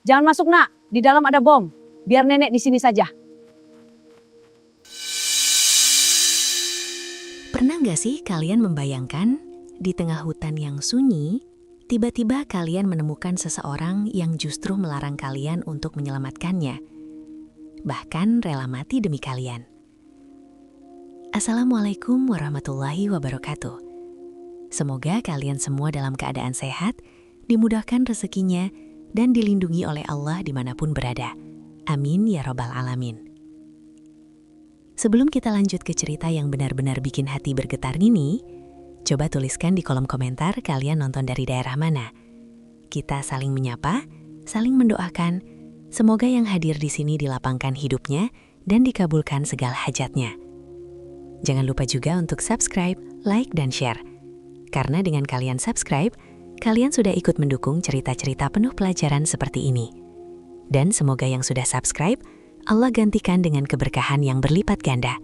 Jangan masuk nak, di dalam ada bom. Biar nenek di sini saja. Pernah nggak sih kalian membayangkan di tengah hutan yang sunyi, tiba-tiba kalian menemukan seseorang yang justru melarang kalian untuk menyelamatkannya, bahkan rela mati demi kalian? Assalamualaikum warahmatullahi wabarakatuh. Semoga kalian semua dalam keadaan sehat, dimudahkan rezekinya, dan dilindungi oleh Allah dimanapun berada. Amin ya Rabbal Alamin. Sebelum kita lanjut ke cerita yang benar-benar bikin hati bergetar ini, coba tuliskan di kolom komentar kalian nonton dari daerah mana. Kita saling menyapa, saling mendoakan, semoga yang hadir di sini dilapangkan hidupnya dan dikabulkan segala hajatnya. Jangan lupa juga untuk subscribe, like, dan share. Karena dengan kalian subscribe, kalian sudah ikut mendukung cerita-cerita penuh pelajaran seperti ini. Dan semoga yang sudah subscribe, Allah gantikan dengan keberkahan yang berlipat ganda.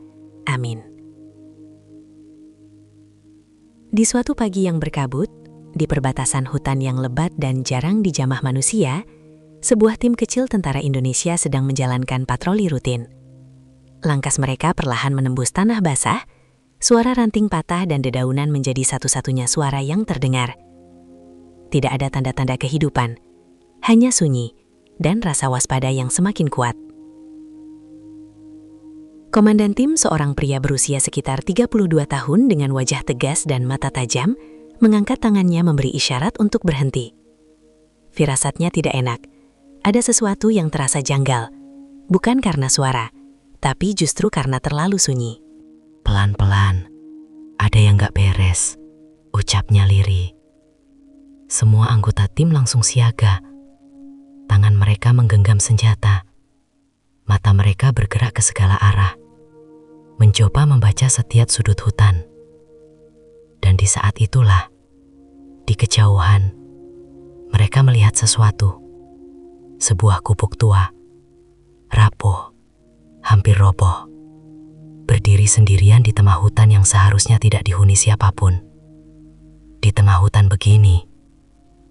Amin. Di suatu pagi yang berkabut, di perbatasan hutan yang lebat dan jarang dijamah manusia, sebuah tim kecil tentara Indonesia sedang menjalankan patroli rutin. Langkas mereka perlahan menembus tanah basah, suara ranting patah dan dedaunan menjadi satu-satunya suara yang terdengar. Tidak ada tanda-tanda kehidupan, hanya sunyi dan rasa waspada yang semakin kuat. Komandan tim, seorang pria berusia sekitar 32 tahun dengan wajah tegas dan mata tajam, mengangkat tangannya memberi isyarat untuk berhenti. Firasatnya tidak enak. Ada sesuatu yang terasa janggal, bukan karena suara, tapi justru karena terlalu sunyi. Pelan-pelan, ada yang gak beres, ucapnya lirih. Semua anggota tim langsung siaga. Tangan mereka menggenggam senjata. Mata mereka bergerak ke segala arah, mencoba membaca setiap sudut hutan. Dan di saat itulah, di kejauhan, mereka melihat sesuatu. Sebuah gubuk tua, rapuh, hampir roboh, berdiri sendirian di tengah hutan yang seharusnya tidak dihuni siapapun. Di tengah hutan begini,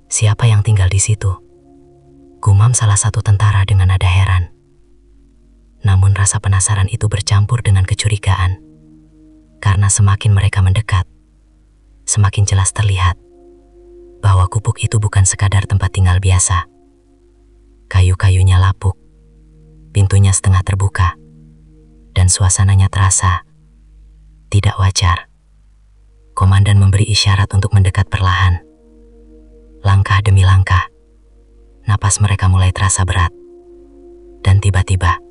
siapa yang tinggal di situ? Gumam salah satu tentara dengan nada heran. Namun rasa penasaran itu bercampur dengan kecurigaan. Karena semakin mereka mendekat, semakin jelas terlihat bahwa gubuk itu bukan sekadar tempat tinggal biasa. Kayu-kayunya lapuk, pintunya setengah terbuka, dan suasananya terasa tidak wajar. Komandan memberi isyarat untuk mendekat perlahan. Langkah demi langkah, napas mereka mulai terasa berat. Dan tiba-tiba,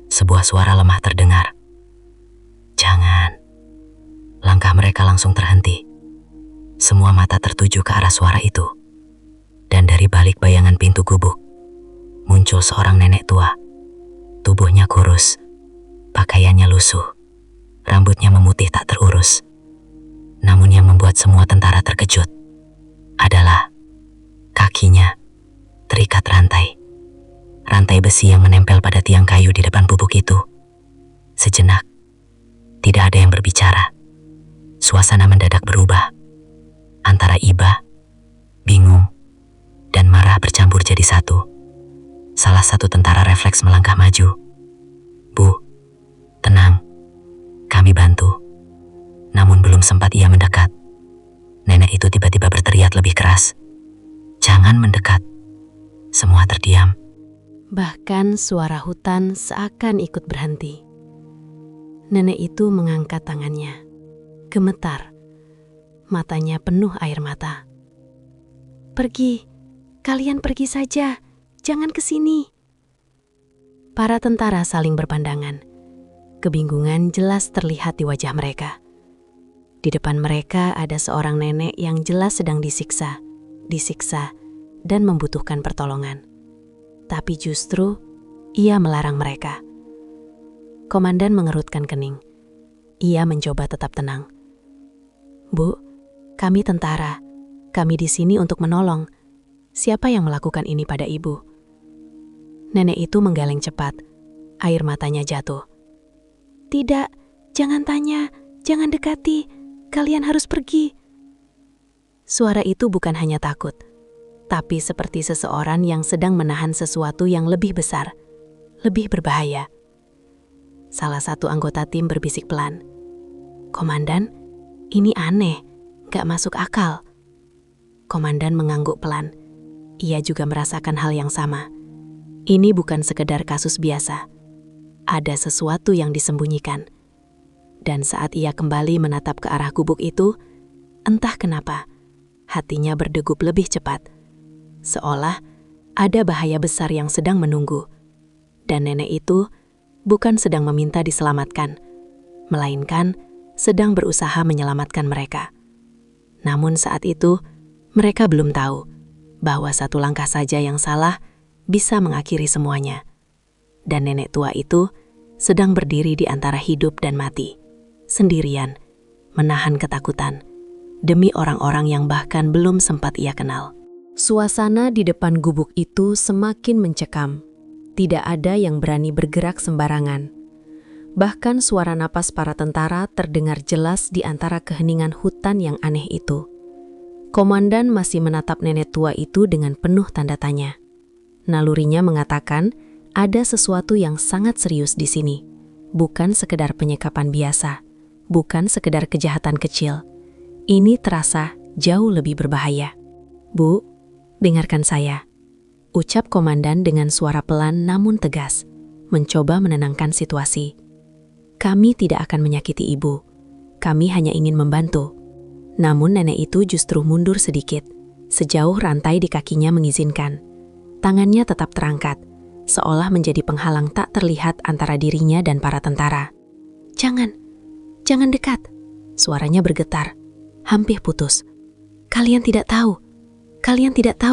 sebuah suara lemah terdengar. Jangan. Langkah mereka langsung terhenti. Semua mata tertuju ke arah suara itu. Dan dari balik bayangan pintu gubuk, muncul seorang nenek tua. Tubuhnya kurus, pakaiannya lusuh, rambutnya memutih tak terurus. Namun yang membuat semua tentara terkejut adalah kakinya terikat rantai besi yang menempel pada tiang kayu di depan gubuk itu. Sejenak, tidak ada yang berbicara. Suasana mendadak berubah. Antara iba, bingung, dan marah bercampur jadi satu. Salah satu tentara refleks melangkah maju. Bu, tenang, kami bantu. Namun belum sempat ia mendekat, nenek itu tiba-tiba berteriak lebih keras. Jangan mendekat. Semua terdiam. Bahkan suara hutan seakan ikut berhenti. Nenek itu mengangkat tangannya, gemetar, matanya penuh air mata. Pergi, kalian pergi saja, jangan ke sini. Para tentara saling berpandangan. Kebingungan jelas terlihat di wajah mereka. Di depan mereka ada seorang nenek yang jelas sedang disiksa, dan membutuhkan pertolongan. Tapi justru ia melarang mereka. Komandan mengerutkan kening. Ia mencoba tetap tenang. Bu, kami tentara. Kami di sini untuk menolong. Siapa yang melakukan ini pada ibu? Nenek itu menggeleng cepat. Air matanya jatuh. Tidak, jangan tanya, jangan dekati. Kalian harus pergi. Suara itu bukan hanya takut, tapi seperti seseorang yang sedang menahan sesuatu yang lebih besar, lebih berbahaya. Salah satu anggota tim berbisik pelan, "Komandan, ini aneh, gak masuk akal." Komandan mengangguk pelan. Ia juga merasakan hal yang sama. Ini bukan sekedar kasus biasa. Ada sesuatu yang disembunyikan. Dan saat ia kembali menatap ke arah gubuk itu, entah kenapa, hatinya berdegup lebih cepat. Seolah ada bahaya besar yang sedang menunggu. Dan nenek itu bukan sedang meminta diselamatkan, melainkan sedang berusaha menyelamatkan mereka. Namun saat itu, mereka belum tahu bahwa satu langkah saja yang salah bisa mengakhiri semuanya. Dan nenek tua itu sedang berdiri di antara hidup dan mati, sendirian, menahan ketakutan, demi orang-orang yang bahkan belum sempat ia kenal. Suasana di depan gubuk itu semakin mencekam. Tidak ada yang berani bergerak sembarangan. Bahkan suara napas para tentara terdengar jelas di antara keheningan hutan yang aneh itu. Komandan masih menatap nenek tua itu dengan penuh tanda tanya. Nalurinya mengatakan ada sesuatu yang sangat serius di sini. Bukan sekedar penyekapan biasa, bukan sekedar kejahatan kecil. Ini terasa jauh lebih berbahaya. "Bu, dengarkan saya," ucap komandan dengan suara pelan namun tegas, mencoba menenangkan situasi. "Kami tidak akan menyakiti ibu. Kami hanya ingin membantu." Namun nenek itu justru mundur sedikit, sejauh rantai di kakinya mengizinkan. Tangannya tetap terangkat, seolah menjadi penghalang tak terlihat antara dirinya dan para tentara. Jangan dekat." Suaranya bergetar, hampir putus. Kalian tidak tahu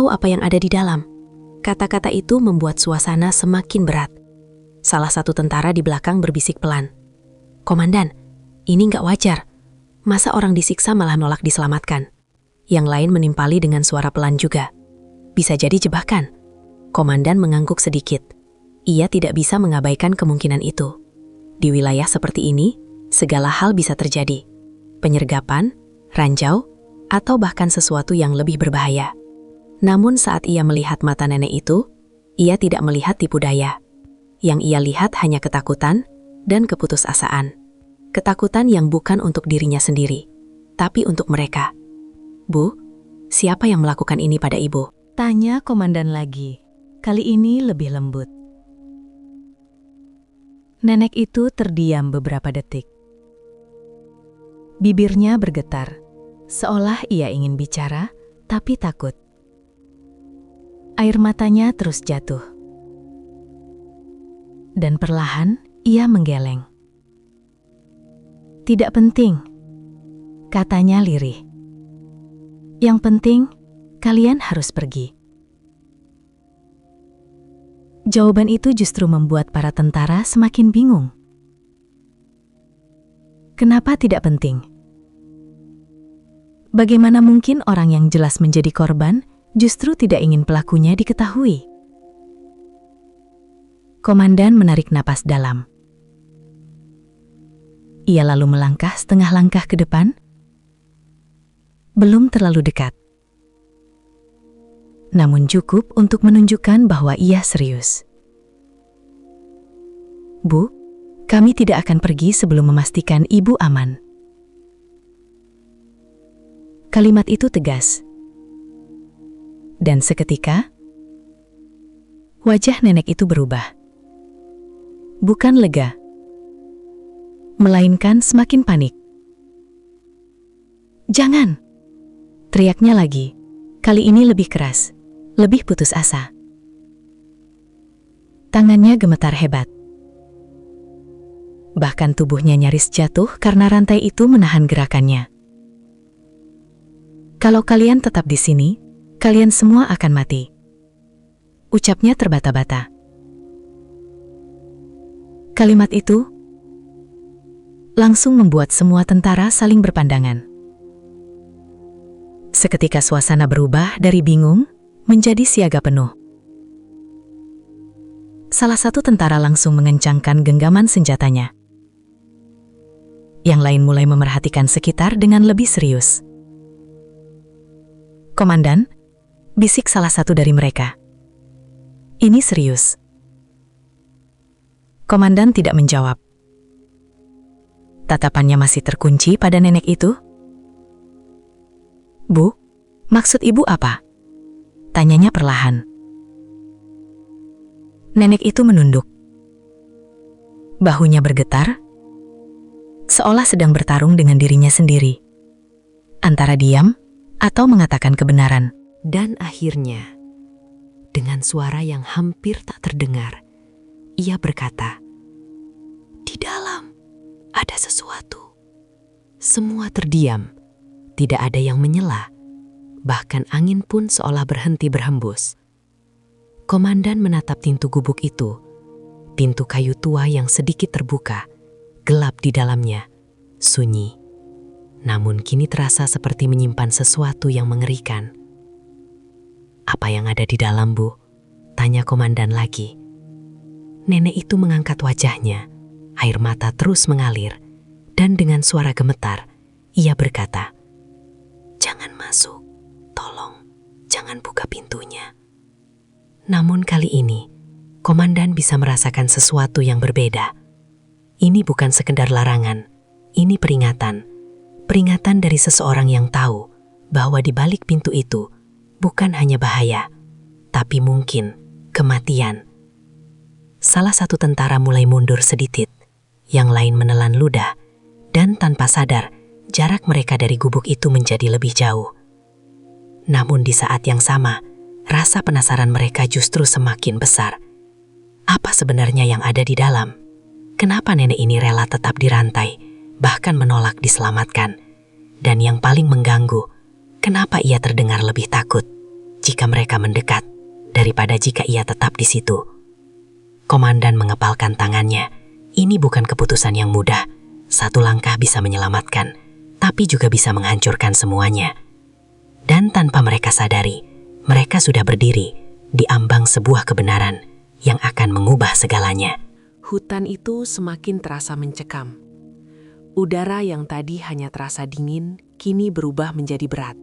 apa yang ada di dalam." Kata-kata itu membuat suasana semakin berat. Salah satu tentara di belakang berbisik pelan, "Komandan, ini nggak wajar. Masa orang disiksa malah menolak diselamatkan?" Yang lain menimpali dengan suara pelan juga, "Bisa jadi jebakan." Komandan mengangguk sedikit. Ia tidak bisa mengabaikan kemungkinan itu. Di wilayah seperti ini, segala hal bisa terjadi. Penyergapan, ranjau, atau bahkan sesuatu yang lebih berbahaya. Namun saat ia melihat mata nenek itu, ia tidak melihat tipu daya. Yang ia lihat hanya ketakutan dan keputusasaan. Ketakutan yang bukan untuk dirinya sendiri, tapi untuk mereka. "Bu, siapa yang melakukan ini pada ibu?" Tanya komandan lagi. Kali ini lebih lembut. Nenek itu terdiam beberapa detik. Bibirnya bergetar, seolah ia ingin bicara, tapi takut. Air matanya terus jatuh. Dan perlahan ia menggeleng. "Tidak penting," katanya lirih. "Yang penting, kalian harus pergi." Jawaban itu justru membuat para tentara semakin bingung. Kenapa tidak penting? Bagaimana mungkin orang yang jelas menjadi korban justru tidak ingin pelakunya diketahui? Komandan menarik napas dalam. Ia lalu melangkah setengah langkah ke depan. Belum terlalu dekat. Namun cukup untuk menunjukkan bahwa ia serius. "Bu, kami tidak akan pergi sebelum memastikan ibu aman." Kalimat itu tegas. Dan seketika, wajah nenek itu berubah. Bukan lega, melainkan semakin panik. "Jangan!" teriaknya lagi, kali ini lebih keras. Lebih putus asa. Tangannya gemetar hebat. Bahkan tubuhnya nyaris jatuh karena rantai itu menahan gerakannya. "Kalau kalian tetap di sini, kalian semua akan mati," ucapnya terbata-bata. Kalimat itu langsung membuat semua tentara saling berpandangan. Seketika suasana berubah dari bingung menjadi siaga penuh. Salah satu tentara langsung mengencangkan genggaman senjatanya. Yang lain mulai memerhatikan sekitar dengan lebih serius. "Komandan, bisik salah satu dari mereka. Ini serius. Komandan tidak menjawab. Tatapannya masih terkunci pada nenek itu. Bu, maksud ibu apa? Tanyanya perlahan. Nenek itu menunduk. Bahunya bergetar, seolah sedang bertarung dengan dirinya sendiri. Antara diam atau mengatakan kebenaran. Dan akhirnya, dengan suara yang hampir tak terdengar, ia berkata, "Di dalam ada sesuatu." Semua terdiam, tidak ada yang menyela, bahkan angin pun seolah berhenti berhembus. Komandan menatap pintu gubuk itu, pintu kayu tua yang sedikit terbuka, gelap di dalamnya, sunyi. Namun kini terasa seperti menyimpan sesuatu yang mengerikan. "Apa yang ada di dalam, Bu?" tanya komandan lagi. Nenek itu mengangkat wajahnya, air mata terus mengalir, dan dengan suara gemetar, ia berkata, "Jangan masuk, tolong, jangan buka pintunya." Namun kali ini, komandan bisa merasakan sesuatu yang berbeda. Ini bukan sekedar larangan, ini peringatan. Peringatan dari seseorang yang tahu bahwa di balik pintu itu bukan hanya bahaya, tapi mungkin kematian. Salah satu tentara mulai mundur sedikit, yang lain menelan ludah, dan tanpa sadar, jarak mereka dari gubuk itu menjadi lebih jauh. Namun di saat yang sama, rasa penasaran mereka justru semakin besar. Apa sebenarnya yang ada di dalam? Kenapa nenek ini rela tetap dirantai, bahkan menolak diselamatkan? Dan yang paling mengganggu, kenapa ia terdengar lebih takut jika mereka mendekat daripada jika ia tetap di situ? Komandan mengepalkan tangannya. Ini bukan keputusan yang mudah. Satu langkah bisa menyelamatkan, tapi juga bisa menghancurkan semuanya. Dan tanpa mereka sadari, mereka sudah berdiri di ambang sebuah kebenaran yang akan mengubah segalanya. Hutan itu semakin terasa mencekam. Udara yang tadi hanya terasa dingin, kini berubah menjadi berat.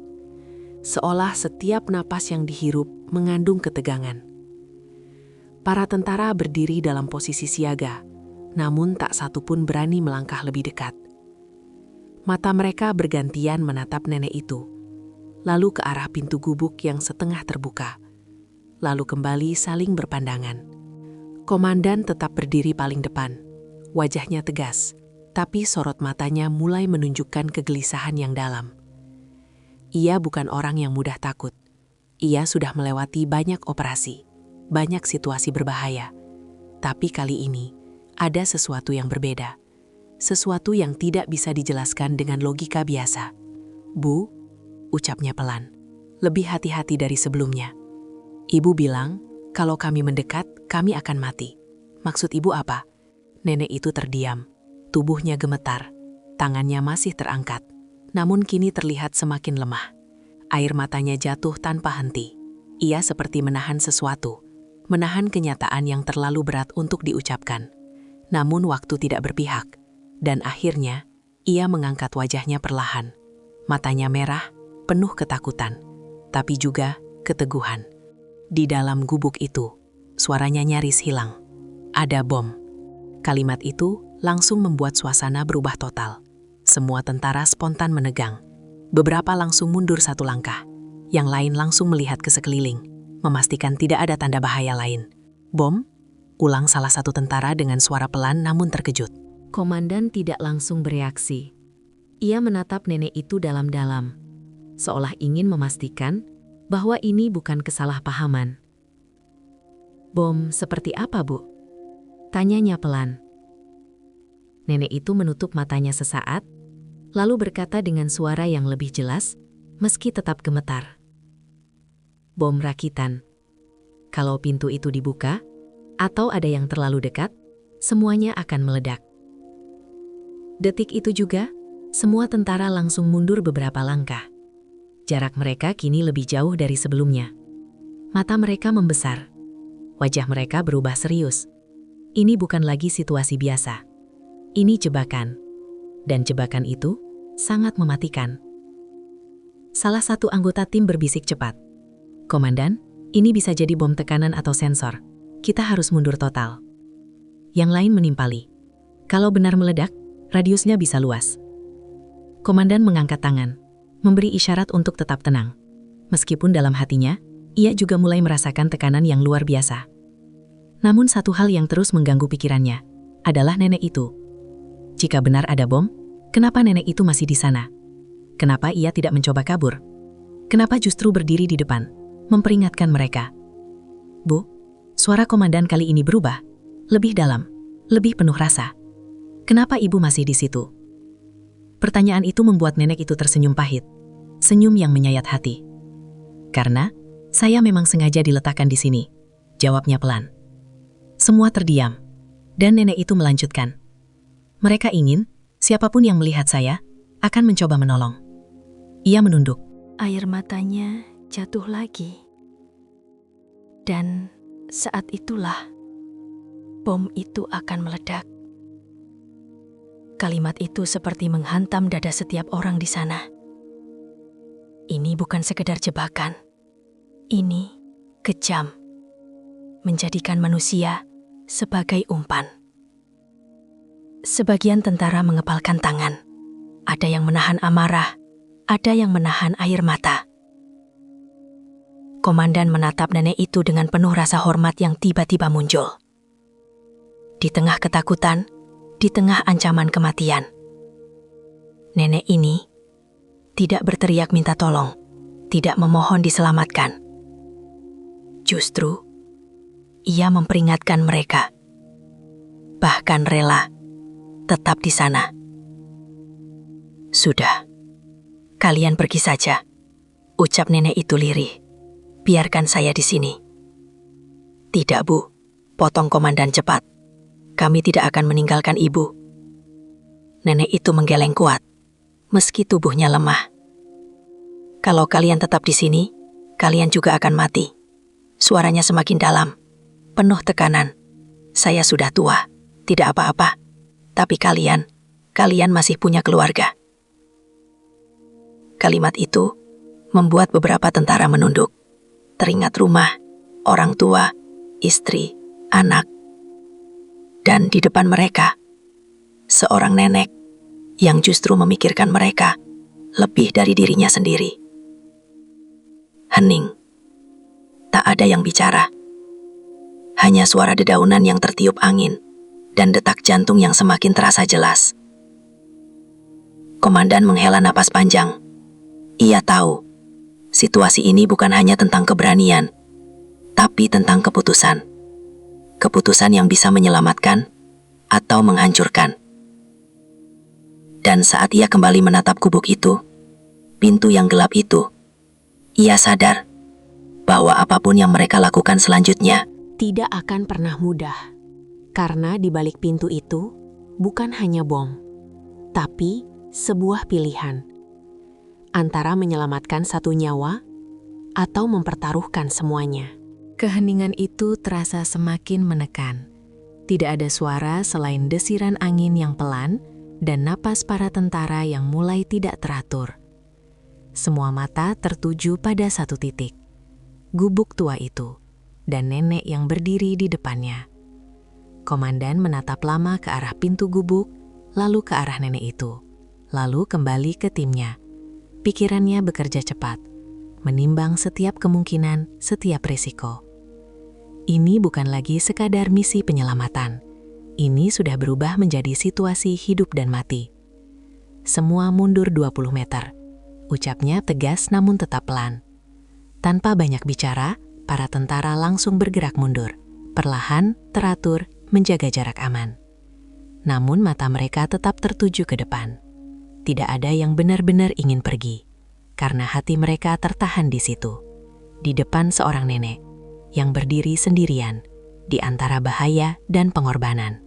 Seolah setiap napas yang dihirup mengandung ketegangan. Para tentara berdiri dalam posisi siaga, namun tak satu pun berani melangkah lebih dekat. Mata mereka bergantian menatap nenek itu, lalu ke arah pintu gubuk yang setengah terbuka, lalu kembali saling berpandangan. Komandan tetap berdiri paling depan, wajahnya tegas, tapi sorot matanya mulai menunjukkan kegelisahan yang dalam. Ia bukan orang yang mudah takut. Ia sudah melewati banyak operasi, banyak situasi berbahaya. Tapi kali ini, ada sesuatu yang berbeda. Sesuatu yang tidak bisa dijelaskan dengan logika biasa. "Bu," ucapnya pelan, "lebih hati-hati dari sebelumnya. Ibu bilang, kalau kami mendekat, kami akan mati. Maksud ibu apa?" Nenek itu terdiam. Tubuhnya gemetar, tangannya masih terangkat, namun kini terlihat semakin lemah. Air matanya jatuh tanpa henti. Ia seperti menahan sesuatu, menahan kenyataan yang terlalu berat untuk diucapkan. Namun waktu tidak berpihak, dan akhirnya ia mengangkat wajahnya perlahan. Matanya merah, penuh ketakutan, tapi juga keteguhan. Di dalam gubuk itu, suaranya nyaris hilang. "Ada bom." Kalimat itu langsung membuat suasana berubah total. Semua tentara spontan menegang. Beberapa langsung mundur satu langkah. Yang lain langsung melihat ke sekeliling, memastikan tidak ada tanda bahaya lain. "Bom?" ulang salah satu tentara dengan suara pelan namun terkejut. Komandan tidak langsung bereaksi. Ia menatap nenek itu dalam-dalam, seolah ingin memastikan bahwa ini bukan kesalahpahaman. "Bom seperti apa, Bu?" tanyanya pelan. Nenek itu menutup matanya sesaat, lalu berkata dengan suara yang lebih jelas, meski tetap gemetar. "Bom rakitan. Kalau pintu itu dibuka, atau ada yang terlalu dekat, semuanya akan meledak." Detik itu juga, semua tentara langsung mundur beberapa langkah. Jarak mereka kini lebih jauh dari sebelumnya. Mata mereka membesar. Wajah mereka berubah serius. Ini bukan lagi situasi biasa. Ini jebakan. Dan jebakan itu sangat mematikan. Salah satu anggota tim berbisik cepat. Komandan, ini bisa jadi bom tekanan atau sensor. Kita harus mundur total. Yang lain menimpali. Kalau benar meledak, radiusnya bisa luas. Komandan mengangkat tangan, memberi isyarat untuk tetap tenang. Meskipun dalam hatinya, ia juga mulai merasakan tekanan yang luar biasa. Namun satu hal yang terus mengganggu pikirannya adalah nenek itu. Jika benar ada bom, kenapa nenek itu masih di sana? Kenapa ia tidak mencoba kabur? Kenapa justru berdiri di depan, memperingatkan mereka? Bu, suara komandan kali ini berubah, lebih dalam, lebih penuh rasa. Kenapa ibu masih di situ? Pertanyaan itu membuat nenek itu tersenyum pahit, senyum yang menyayat hati. Karena, saya memang sengaja diletakkan di sini, jawabnya pelan. Semua terdiam, dan nenek itu melanjutkan. Mereka ingin, siapapun yang melihat saya, akan mencoba menolong. Ia menunduk. Air matanya jatuh lagi. Dan saat itulah, bom itu akan meledak. Kalimat itu seperti menghantam dada setiap orang di sana. Ini bukan sekedar jebakan. Ini kejam. Menjadikan manusia sebagai umpan. Sebagian tentara mengepalkan tangan. Ada yang menahan amarah, ada yang menahan air mata. Komandan menatap nenek itu dengan penuh rasa hormat yang tiba-tiba muncul. Di tengah ketakutan, di tengah ancaman kematian, nenek ini tidak berteriak minta tolong, tidak memohon diselamatkan. Justru, ia memperingatkan mereka, bahkan rela tetap di sana. Sudah, kalian pergi saja, ucap nenek itu lirih. Biarkan saya di sini. Tidak, Bu, potong komandan cepat. Kami tidak akan meninggalkan ibu. Nenek itu menggeleng kuat, meski tubuhnya lemah. Kalau kalian tetap di sini, kalian juga akan mati. Suaranya semakin dalam, penuh tekanan. Saya sudah tua, tidak apa-apa. Tapi kalian masih punya keluarga. Kalimat itu membuat beberapa tentara menunduk. Teringat rumah, orang tua, istri, anak. Dan di depan mereka, seorang nenek yang justru memikirkan mereka lebih dari dirinya sendiri. Hening. Tak ada yang bicara. Hanya suara dedaunan yang tertiup angin dan detak jantung yang semakin terasa jelas. Komandan menghela napas panjang. Ia tahu, situasi ini bukan hanya tentang keberanian, tapi tentang keputusan. Keputusan yang bisa menyelamatkan atau menghancurkan. Dan saat ia kembali menatap gubuk itu, pintu yang gelap itu, ia sadar bahwa apapun yang mereka lakukan selanjutnya Tidak akan pernah mudah. Karena di balik pintu itu bukan hanya bom, tapi sebuah pilihan. Antara menyelamatkan satu nyawa atau mempertaruhkan semuanya. Keheningan itu terasa semakin menekan. Tidak ada suara selain desiran angin yang pelan dan napas para tentara yang mulai tidak teratur. Semua mata tertuju pada satu titik. Gubuk tua itu dan nenek yang berdiri di depannya. Komandan menatap lama ke arah pintu gubuk, lalu ke arah nenek itu, lalu kembali ke timnya. Pikirannya bekerja cepat, menimbang setiap kemungkinan, setiap risiko. Ini bukan lagi sekadar misi penyelamatan. Ini sudah berubah menjadi situasi hidup dan mati. Semua mundur 20 meter. Ucapnya tegas namun tetap pelan. Tanpa banyak bicara, para tentara langsung bergerak mundur. Perlahan, teratur, menjaga jarak aman. Namun mata mereka tetap tertuju ke depan. Tidak ada yang benar-benar ingin pergi, karena hati mereka tertahan di situ, di depan seorang nenek yang berdiri sendirian di antara bahaya dan pengorbanan.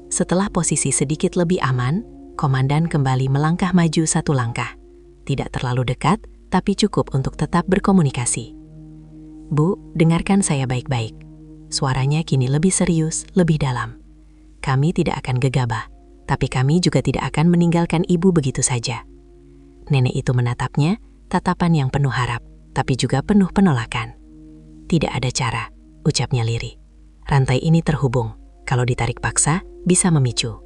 Setelah posisi sedikit lebih aman, komandan kembali melangkah maju satu langkah. Tidak terlalu dekat, tapi cukup untuk tetap berkomunikasi. Bu, dengarkan saya baik-baik. Suaranya kini lebih serius, lebih dalam. Kami tidak akan gegabah, tapi kami juga tidak akan meninggalkan ibu begitu saja. Nenek itu menatapnya, tatapan yang penuh harap. tapi juga penuh penolakan. Tidak ada cara, ucapnya lirih. Rantai ini terhubung, kalau ditarik paksa bisa memicu.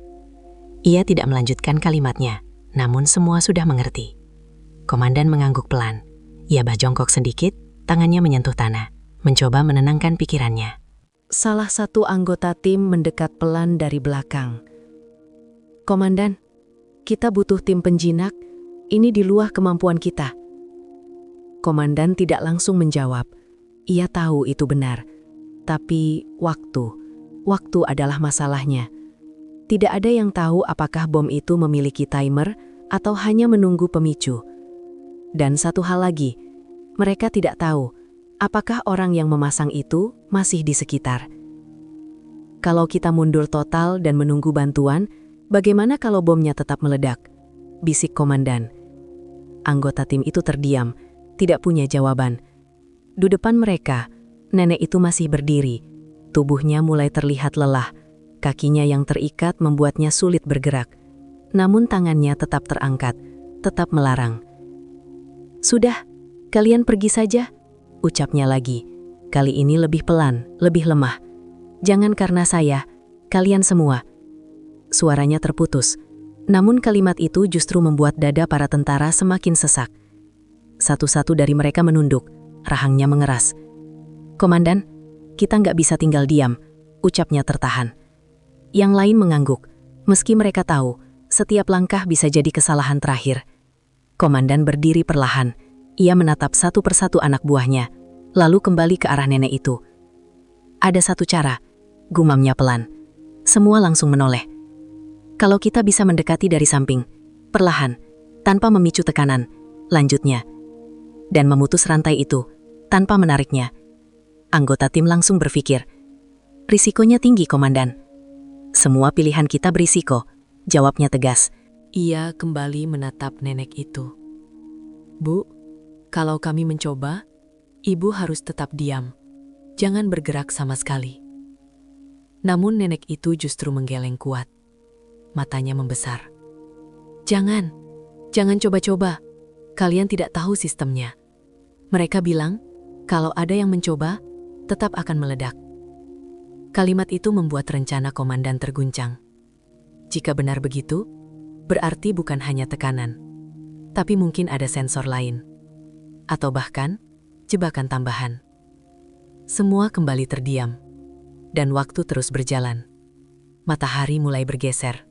Ia tidak melanjutkan kalimatnya, namun semua sudah mengerti. Komandan mengangguk pelan. Ia jongkok sedikit, tangannya menyentuh tanah, mencoba menenangkan pikirannya. Salah satu anggota tim mendekat pelan dari belakang. Komandan, kita butuh tim penjinak, ini di luar kemampuan kita. Komandan tidak langsung menjawab. Ia tahu itu benar, tapi waktu adalah masalahnya. Tidak ada yang tahu apakah bom itu memiliki timer atau hanya menunggu pemicu. Dan satu hal lagi, mereka tidak tahu apakah orang yang memasang itu masih di sekitar. Kalau kita mundur total dan menunggu bantuan, bagaimana kalau bomnya tetap meledak? Bisik komandan. Anggota tim itu terdiam, tidak punya jawaban. Di depan mereka, nenek itu masih berdiri. Tubuhnya mulai terlihat lelah. Kakinya yang terikat membuatnya sulit bergerak. Namun tangannya tetap terangkat, tetap melarang. Sudah, kalian pergi saja, ucapnya lagi. Kali ini lebih pelan, lebih lemah. Jangan karena saya, kalian semua. Suaranya terputus. Namun kalimat itu justru membuat dada para tentara semakin sesak. Satu-satu dari mereka menunduk, rahangnya mengeras. Komandan, kita nggak bisa tinggal diam, ucapnya tertahan. Yang lain mengangguk, meski mereka tahu setiap langkah bisa jadi kesalahan terakhir. Komandan berdiri perlahan, ia menatap satu persatu anak buahnya, lalu kembali ke arah nenek itu. Ada satu cara, gumamnya pelan. Semua langsung menoleh. Kalau kita bisa mendekati dari samping, perlahan, tanpa memicu tekanan, lanjutnya. Dan memutus rantai itu, tanpa menariknya. Anggota tim langsung berpikir, risikonya tinggi, Komandan. Semua pilihan kita berisiko, jawabnya tegas. Ia kembali menatap nenek itu. Bu, kalau kami mencoba, ibu harus tetap diam. Jangan bergerak sama sekali. Namun nenek itu justru menggeleng kuat. Matanya membesar. Jangan coba-coba. Kalian tidak tahu sistemnya. Mereka bilang, kalau ada yang mencoba, tetap akan meledak. Kalimat itu membuat rencana komandan terguncang. Jika benar begitu, berarti bukan hanya tekanan, tapi mungkin ada sensor lain. Atau bahkan, jebakan tambahan. Semua kembali terdiam, dan waktu terus berjalan. Matahari mulai bergeser,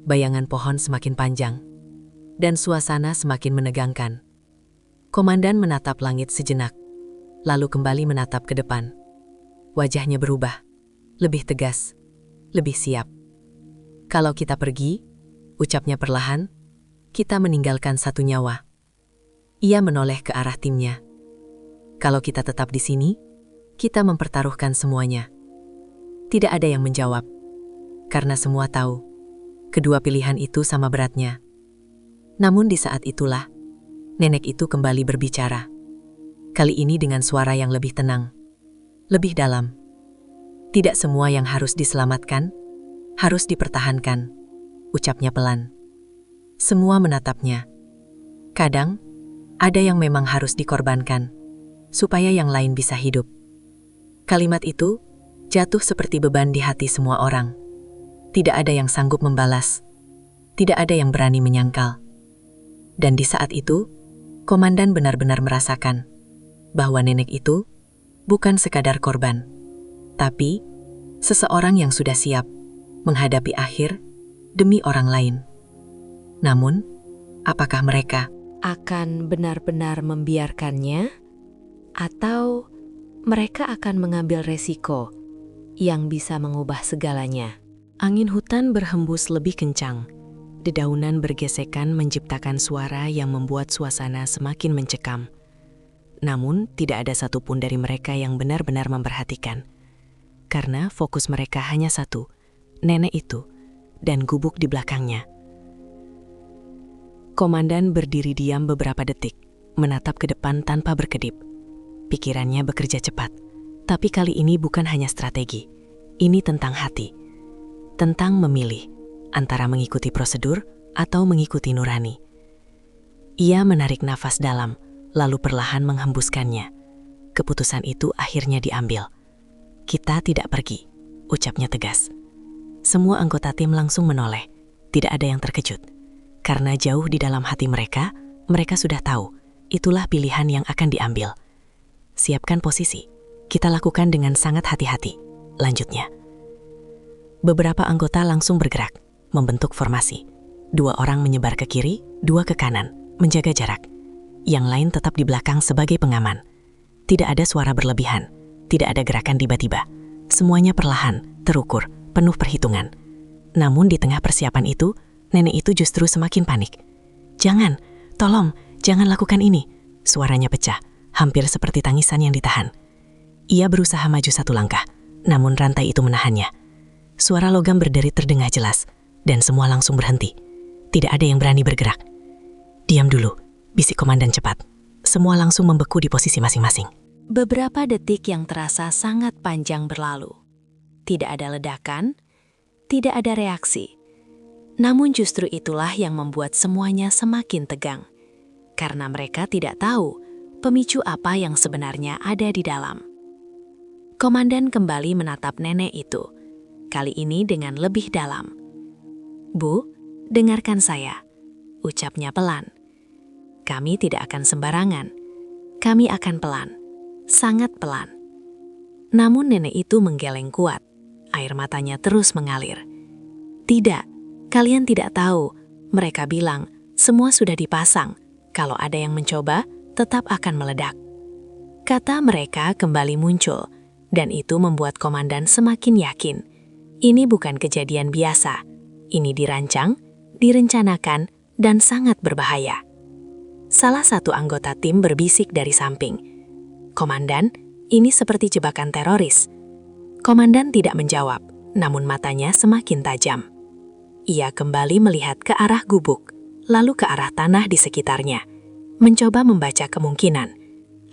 bayangan pohon semakin panjang, dan suasana semakin menegangkan. Komandan menatap langit sejenak, lalu kembali menatap ke depan. Wajahnya berubah, lebih tegas, lebih siap. Kalau kita pergi, ucapnya perlahan, kita meninggalkan satu nyawa. Ia menoleh ke arah timnya. Kalau kita tetap di sini, kita mempertaruhkan semuanya. Tidak ada yang menjawab, karena semua tahu, kedua pilihan itu sama beratnya. Namun di saat itulah, nenek itu kembali berbicara. Kali ini dengan suara yang lebih tenang, lebih dalam. Tidak semua yang harus diselamatkan, harus dipertahankan, ucapnya pelan. Semua menatapnya. Kadang, ada yang memang harus dikorbankan, supaya yang lain bisa hidup. Kalimat itu jatuh seperti beban di hati semua orang. Tidak ada yang sanggup membalas. Tidak ada yang berani menyangkal. Dan di saat itu, komandan benar-benar merasakan bahwa nenek itu bukan sekadar korban, tapi seseorang yang sudah siap menghadapi akhir demi orang lain. Namun, apakah mereka akan benar-benar membiarkannya, atau mereka akan mengambil resiko yang bisa mengubah segalanya? Angin hutan berhembus lebih kencang. Dedaunan bergesekan menciptakan suara yang membuat suasana semakin mencekam. Namun, tidak ada satupun dari mereka yang benar-benar memperhatikan. Karena fokus mereka hanya satu, nenek itu, dan gubuk di belakangnya. Komandan berdiri diam beberapa detik, menatap ke depan tanpa berkedip. Pikirannya bekerja cepat, tapi kali ini bukan hanya strategi. Ini tentang hati, tentang memilih antara mengikuti prosedur atau mengikuti nurani. Ia menarik nafas dalam, lalu perlahan menghembuskannya. Keputusan itu akhirnya diambil. Kita tidak pergi, ucapnya tegas. Semua anggota tim langsung menoleh. Tidak ada yang terkejut. Karena jauh di dalam hati mereka sudah tahu, itulah pilihan yang akan diambil. Siapkan posisi. Kita lakukan dengan sangat hati-hati. Lanjutnya. Beberapa anggota langsung bergerak, membentuk formasi. 2 orang menyebar ke kiri, 2 ke kanan, menjaga jarak. Yang lain tetap di belakang sebagai pengaman. Tidak ada suara berlebihan, tidak ada gerakan tiba-tiba. Semuanya perlahan, terukur, penuh perhitungan. Namun di tengah persiapan itu, nenek itu justru semakin panik. "Jangan, tolong, jangan lakukan ini." Suaranya pecah, hampir seperti tangisan yang ditahan. Ia berusaha maju 1 langkah, namun rantai itu menahannya. Suara logam berderit terdengar jelas, dan semua langsung berhenti. Tidak ada yang berani bergerak. "Diam dulu," bisik komandan cepat. Semua langsung membeku di posisi masing-masing. Beberapa detik yang terasa sangat panjang berlalu. Tidak ada ledakan, tidak ada reaksi. Namun justru itulah yang membuat semuanya semakin tegang. Karena mereka tidak tahu pemicu apa yang sebenarnya ada di dalam. Komandan kembali menatap nenek itu, kali ini dengan lebih dalam. "Bu, dengarkan saya," ucapnya pelan. "Kami tidak akan sembarangan. Kami akan pelan, sangat pelan." Namun nenek itu menggeleng kuat. Air matanya terus mengalir. "Tidak, kalian tidak tahu." Mereka bilang, semua sudah dipasang. Kalau ada yang mencoba, tetap akan meledak. Kata mereka kembali muncul, dan itu membuat komandan semakin yakin. Ini bukan kejadian biasa. Ini dirancang, direncanakan, dan sangat berbahaya. Salah satu anggota tim berbisik dari samping, "Komandan, ini seperti jebakan teroris." Komandan tidak menjawab, namun matanya semakin tajam. Ia kembali melihat ke arah gubuk, lalu ke arah tanah di sekitarnya, mencoba membaca kemungkinan.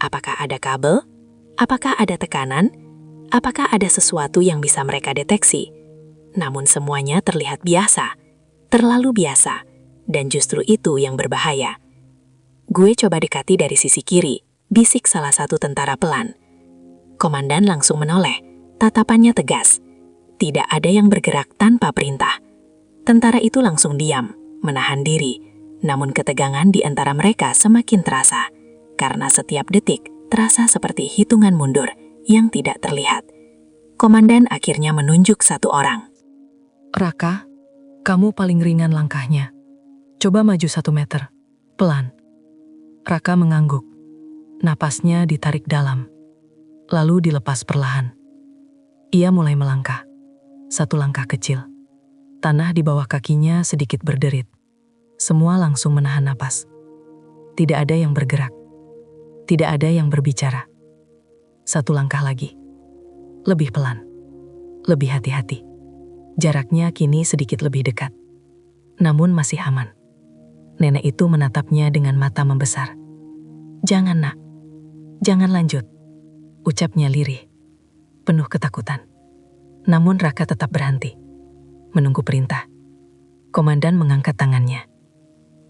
Apakah ada kabel? Apakah ada tekanan? Apakah ada sesuatu yang bisa mereka deteksi? Namun semuanya terlihat biasa, terlalu biasa, dan justru itu yang berbahaya. "Gue coba dekati dari sisi kiri," bisik salah satu tentara pelan. Komandan langsung menoleh, tatapannya tegas. Tidak ada yang bergerak tanpa perintah. Tentara itu langsung diam, menahan diri, namun ketegangan di antara mereka semakin terasa, karena setiap detik terasa seperti hitungan mundur yang tidak terlihat. Komandan akhirnya menunjuk 1 orang. "Raka, kamu paling ringan langkahnya. Coba maju 1 meter, pelan." Raka mengangguk. Napasnya ditarik dalam, lalu dilepas perlahan. Ia mulai melangkah. 1 langkah kecil. Tanah di bawah kakinya sedikit berderit. Semua langsung menahan napas. Tidak ada yang bergerak. Tidak ada yang berbicara. 1 langkah lagi. Lebih pelan. Lebih hati-hati. Jaraknya kini sedikit lebih dekat. Namun masih aman. Nenek itu menatapnya dengan mata membesar. "Jangan, Nak. Jangan lanjut," ucapnya lirih, penuh ketakutan. Namun Raka tetap berhenti, menunggu perintah. Komandan mengangkat tangannya,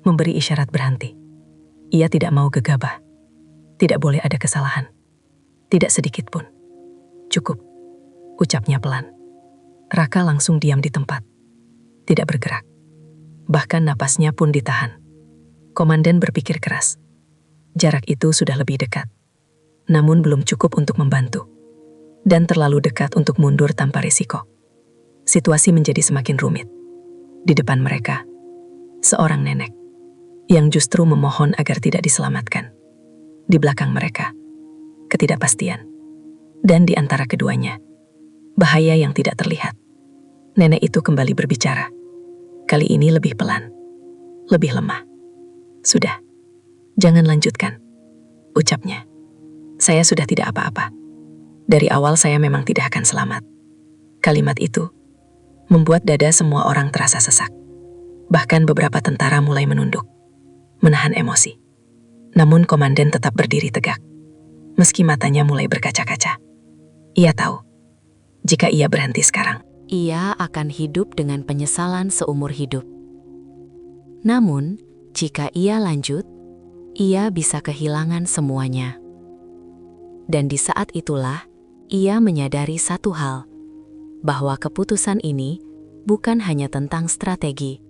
memberi isyarat berhenti. Ia tidak mau gegabah. Tidak boleh ada kesalahan. Tidak sedikit pun. "Cukup," ucapnya pelan. Raka langsung diam di tempat. Tidak bergerak. Bahkan napasnya pun ditahan. Komandan berpikir keras. Jarak itu sudah lebih dekat. Namun belum cukup untuk membantu. Dan terlalu dekat untuk mundur tanpa risiko. Situasi menjadi semakin rumit. Di depan mereka, seorang nenek yang justru memohon agar tidak diselamatkan. Di belakang mereka, ketidakpastian. Dan di antara keduanya, bahaya yang tidak terlihat. Nenek itu kembali berbicara. Kali ini lebih pelan, lebih lemah. "Sudah, jangan lanjutkan," ucapnya. "Saya sudah tidak apa-apa. Dari awal saya memang tidak akan selamat." Kalimat itu membuat dada semua orang terasa sesak. Bahkan beberapa tentara mulai menunduk, menahan emosi. Namun komandan tetap berdiri tegak, meski matanya mulai berkaca-kaca. Ia tahu, jika ia berhenti sekarang, Ia akan hidup dengan penyesalan seumur hidup. Namun, jika ia lanjut, ia bisa kehilangan semuanya. Dan di saat itulah, ia menyadari satu hal, bahwa keputusan ini bukan hanya tentang strategi,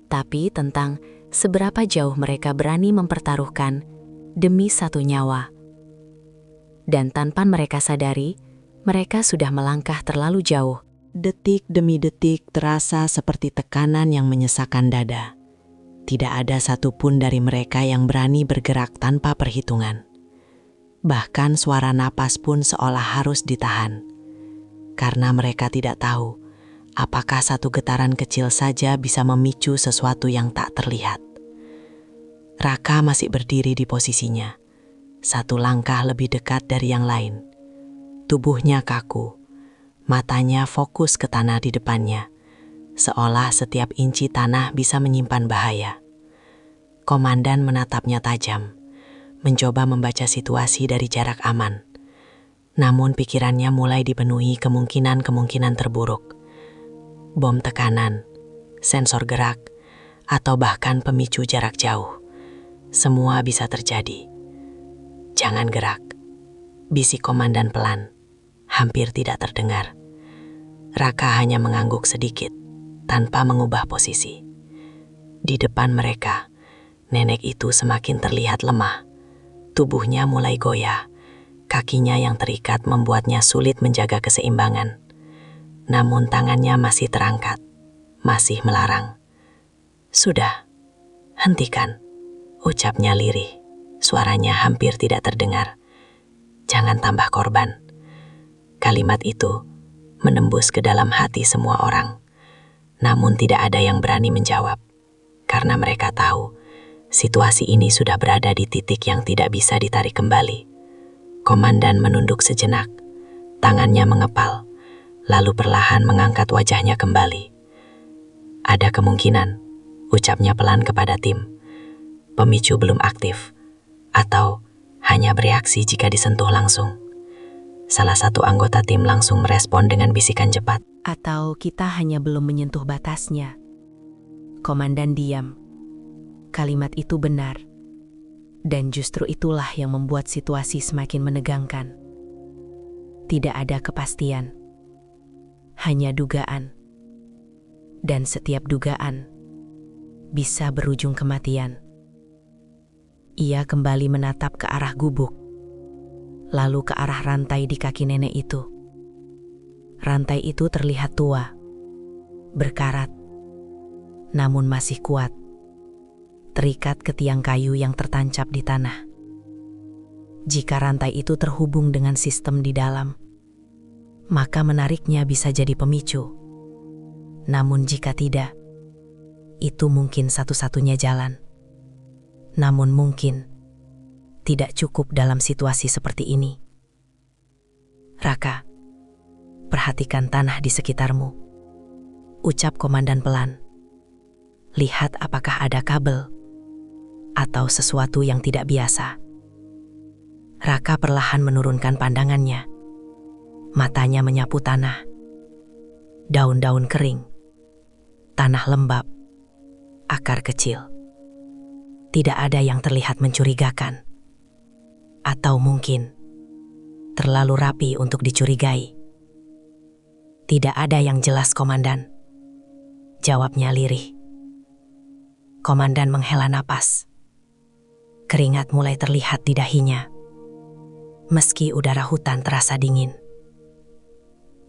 tapi tentang seberapa jauh mereka berani mempertaruhkan demi satu nyawa. Dan tanpa mereka sadari, mereka sudah melangkah terlalu jauh. Detik demi detik terasa seperti tekanan yang menyesakkan dada. Tidak ada satupun dari mereka yang berani bergerak tanpa perhitungan. Bahkan suara napas pun seolah harus ditahan. Karena mereka tidak tahu apakah satu getaran kecil saja bisa memicu sesuatu yang tak terlihat. Raka masih berdiri di posisinya, satu langkah lebih dekat dari yang lain. Tubuhnya kaku, matanya fokus ke tanah di depannya, seolah setiap inci tanah bisa menyimpan bahaya. Komandan menatapnya tajam, mencoba membaca situasi dari jarak aman. Namun pikirannya mulai dipenuhi kemungkinan-kemungkinan terburuk. Bom tekanan, sensor gerak, atau bahkan pemicu jarak jauh. Semua bisa terjadi. Jangan gerak, bisik komandan pelan, hampir tidak terdengar. Raka hanya mengangguk sedikit, tanpa mengubah posisi. Di depan mereka, nenek itu semakin terlihat lemah. Tubuhnya mulai goyah, kakinya yang terikat membuatnya sulit menjaga keseimbangan. Namun tangannya masih terangkat, masih melarang. "Sudah, hentikan," ucapnya lirih. Suaranya hampir tidak terdengar. "Jangan tambah korban." Kalimat itu menembus ke dalam hati semua orang. Namun tidak ada yang berani menjawab, karena mereka tahu situasi ini sudah berada di titik yang tidak bisa ditarik kembali. Komandan menunduk sejenak, tangannya mengepal, lalu perlahan mengangkat wajahnya kembali. "Ada kemungkinan," ucapnya pelan kepada tim. "Pemicu belum aktif, atau hanya bereaksi jika disentuh langsung." Salah satu anggota tim langsung merespon dengan bisikan cepat. Atau kita hanya belum menyentuh batasnya. Komandan diam. Kalimat itu benar. Dan justru itulah yang membuat situasi semakin menegangkan. Tidak ada kepastian. Hanya dugaan. Dan setiap dugaan bisa berujung kematian. Ia kembali menatap ke arah gubuk, lalu ke arah rantai di kaki nenek itu. Rantai itu terlihat tua, berkarat, namun masih kuat, terikat ke tiang kayu yang tertancap di tanah. Jika rantai itu terhubung dengan sistem di dalam, maka menariknya bisa jadi pemicu. Namun jika tidak, itu mungkin satu-satunya jalan. Namun mungkin tidak cukup dalam situasi seperti ini. "Raka, perhatikan tanah di sekitarmu," ucap komandan pelan. "Lihat apakah ada kabel atau sesuatu yang tidak biasa." Raka perlahan menurunkan pandangannya. Matanya menyapu tanah. Daun-daun kering, tanah lembab, akar kecil. Tidak ada yang terlihat mencurigakan. Atau mungkin terlalu rapi untuk dicurigai. "Tidak ada yang jelas, Komandan," jawabnya lirih. Komandan menghela napas. Keringat mulai terlihat di dahinya, meski udara hutan terasa dingin.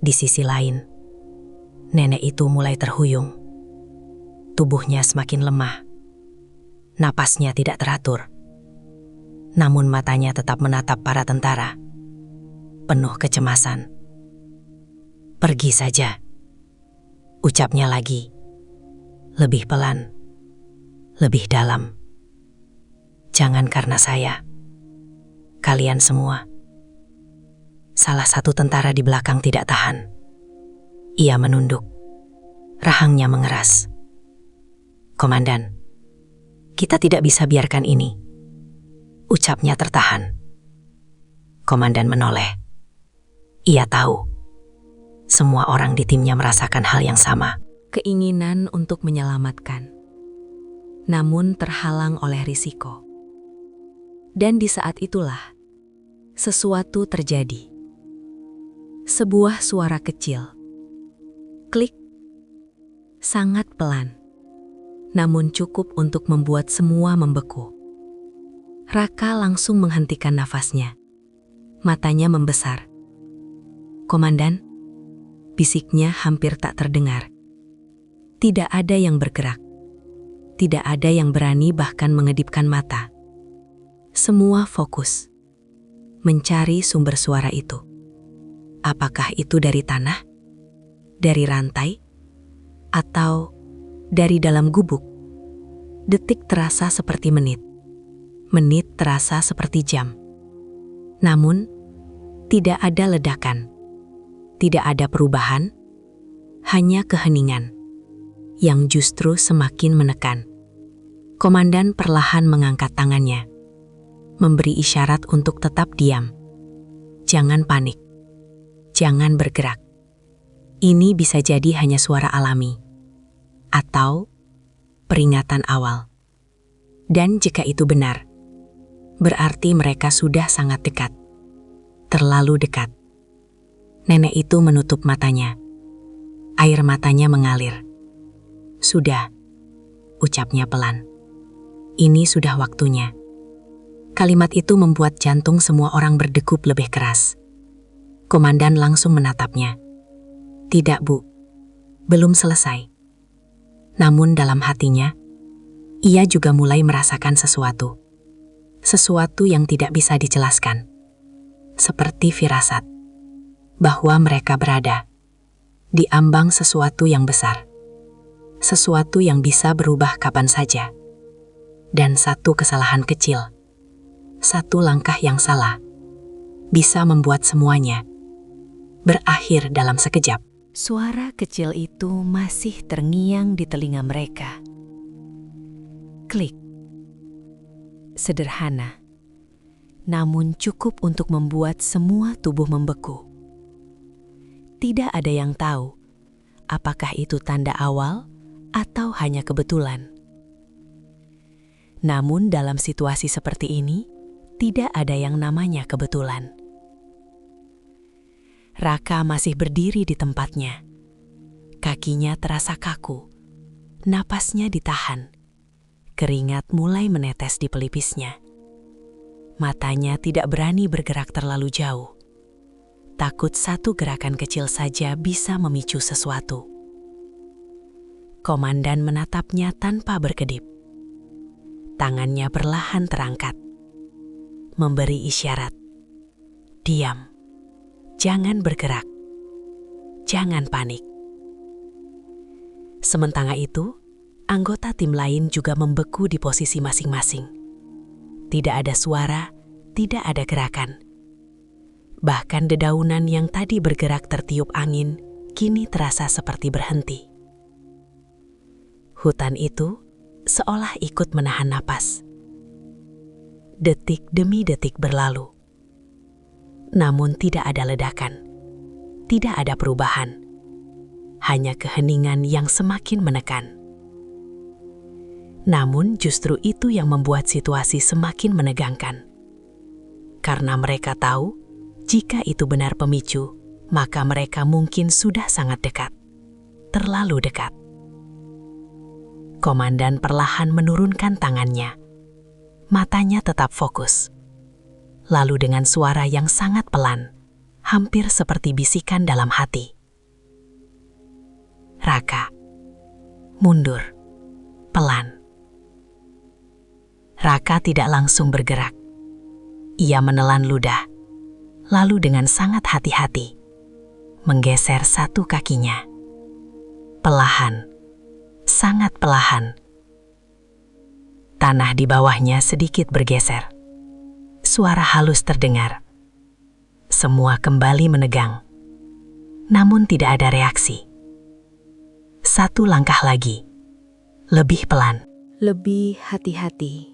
Di sisi lain, nenek itu mulai terhuyung. Tubuhnya semakin lemah. Napasnya tidak teratur. Namun matanya tetap menatap para tentara, penuh kecemasan. "Pergi saja," ucapnya lagi, lebih pelan, lebih dalam. "Jangan karena saya. Kalian semua." Salah satu tentara di belakang tidak tahan. Ia menunduk. Rahangnya mengeras. "Komandan, kita tidak bisa biarkan ini," ucapnya tertahan. Komandan menoleh. Ia tahu semua orang di timnya merasakan hal yang sama. Keinginan untuk menyelamatkan, namun terhalang oleh risiko. Dan di saat itulah, sesuatu terjadi. Sebuah suara kecil. Klik. Sangat pelan. Namun cukup untuk membuat semua membeku. Raka langsung menghentikan nafasnya. Matanya membesar. "Komandan," bisiknya hampir tak terdengar. Tidak ada yang bergerak. Tidak ada yang berani bahkan mengedipkan mata. Semua fokus. Mencari sumber suara itu. Apakah itu dari tanah? Dari rantai? Atau dari dalam gubuk? Detik terasa seperti menit. Menit terasa seperti jam. Namun, tidak ada ledakan. Tidak ada perubahan. Hanya keheningan. Yang justru semakin menekan. Komandan perlahan mengangkat tangannya. Memberi isyarat untuk tetap diam. Jangan panik. Jangan bergerak. Ini bisa jadi hanya suara alami. Atau peringatan awal. Dan jika itu benar, berarti mereka sudah sangat dekat. Terlalu dekat. Nenek itu menutup matanya. Air matanya mengalir. "Sudah," ucapnya pelan. "Ini sudah waktunya." Kalimat itu membuat jantung semua orang berdegup lebih keras. Komandan langsung menatapnya. "Tidak, Bu. Belum selesai." Namun dalam hatinya, ia juga mulai merasakan sesuatu. Sesuatu yang tidak bisa dijelaskan. Seperti firasat. Bahwa mereka berada di ambang sesuatu yang besar. Sesuatu yang bisa berubah kapan saja. Dan satu kesalahan kecil. Satu langkah yang salah. Bisa membuat semuanya berakhir dalam sekejap. Suara kecil itu masih terngiang di telinga mereka. Klik. Sederhana, namun cukup untuk membuat semua tubuh membeku. Tidak ada yang tahu apakah itu tanda awal atau hanya kebetulan. Namun dalam situasi seperti ini, tidak ada yang namanya kebetulan. Raka masih berdiri di tempatnya. Kakinya terasa kaku. Napasnya ditahan. Keringat mulai menetes di pelipisnya. Matanya tidak berani bergerak terlalu jauh. Takut satu gerakan kecil saja bisa memicu sesuatu. Komandan menatapnya tanpa berkedip. Tangannya perlahan terangkat. Memberi isyarat. "Diam. Jangan bergerak. Jangan panik." Sementara itu, anggota tim lain juga membeku di posisi masing-masing. Tidak ada suara, tidak ada gerakan. Bahkan dedaunan yang tadi bergerak tertiup angin, kini terasa seperti berhenti. Hutan itu seolah ikut menahan napas. Detik demi detik berlalu. Namun tidak ada ledakan. Tidak ada perubahan. Hanya keheningan yang semakin menekan. Namun justru itu yang membuat situasi semakin menegangkan. Karena mereka tahu, jika itu benar pemicu, maka mereka mungkin sudah sangat dekat. Terlalu dekat. Komandan perlahan menurunkan tangannya. Matanya tetap fokus. Lalu dengan suara yang sangat pelan, hampir seperti bisikan dalam hati. "Raka, mundur, pelan." Raka tidak langsung bergerak. Ia menelan ludah, lalu dengan sangat hati-hati, menggeser satu kakinya. Perlahan, sangat perlahan. Tanah di bawahnya sedikit bergeser. Suara halus terdengar. Semua kembali menegang. Namun tidak ada reaksi. Satu langkah lagi. Lebih pelan. Lebih hati-hati.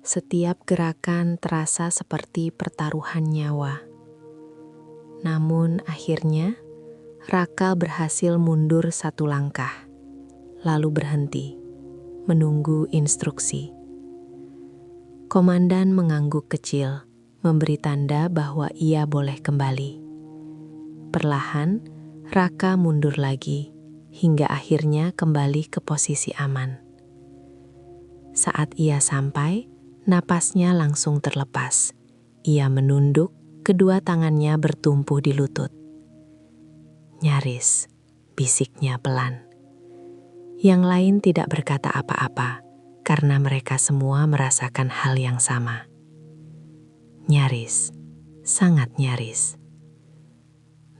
Setiap gerakan terasa seperti pertaruhan nyawa. Namun akhirnya, Raka berhasil mundur satu langkah. Lalu berhenti, menunggu instruksi. Komandan mengangguk kecil, memberi tanda bahwa ia boleh kembali. Perlahan, Raka mundur lagi, hingga akhirnya kembali ke posisi aman. Saat ia sampai, napasnya langsung terlepas. Ia menunduk, kedua tangannya bertumpu di lutut. Nyaris, bisiknya pelan. Yang lain tidak berkata apa-apa, karena mereka semua merasakan hal yang sama. Nyaris, sangat nyaris.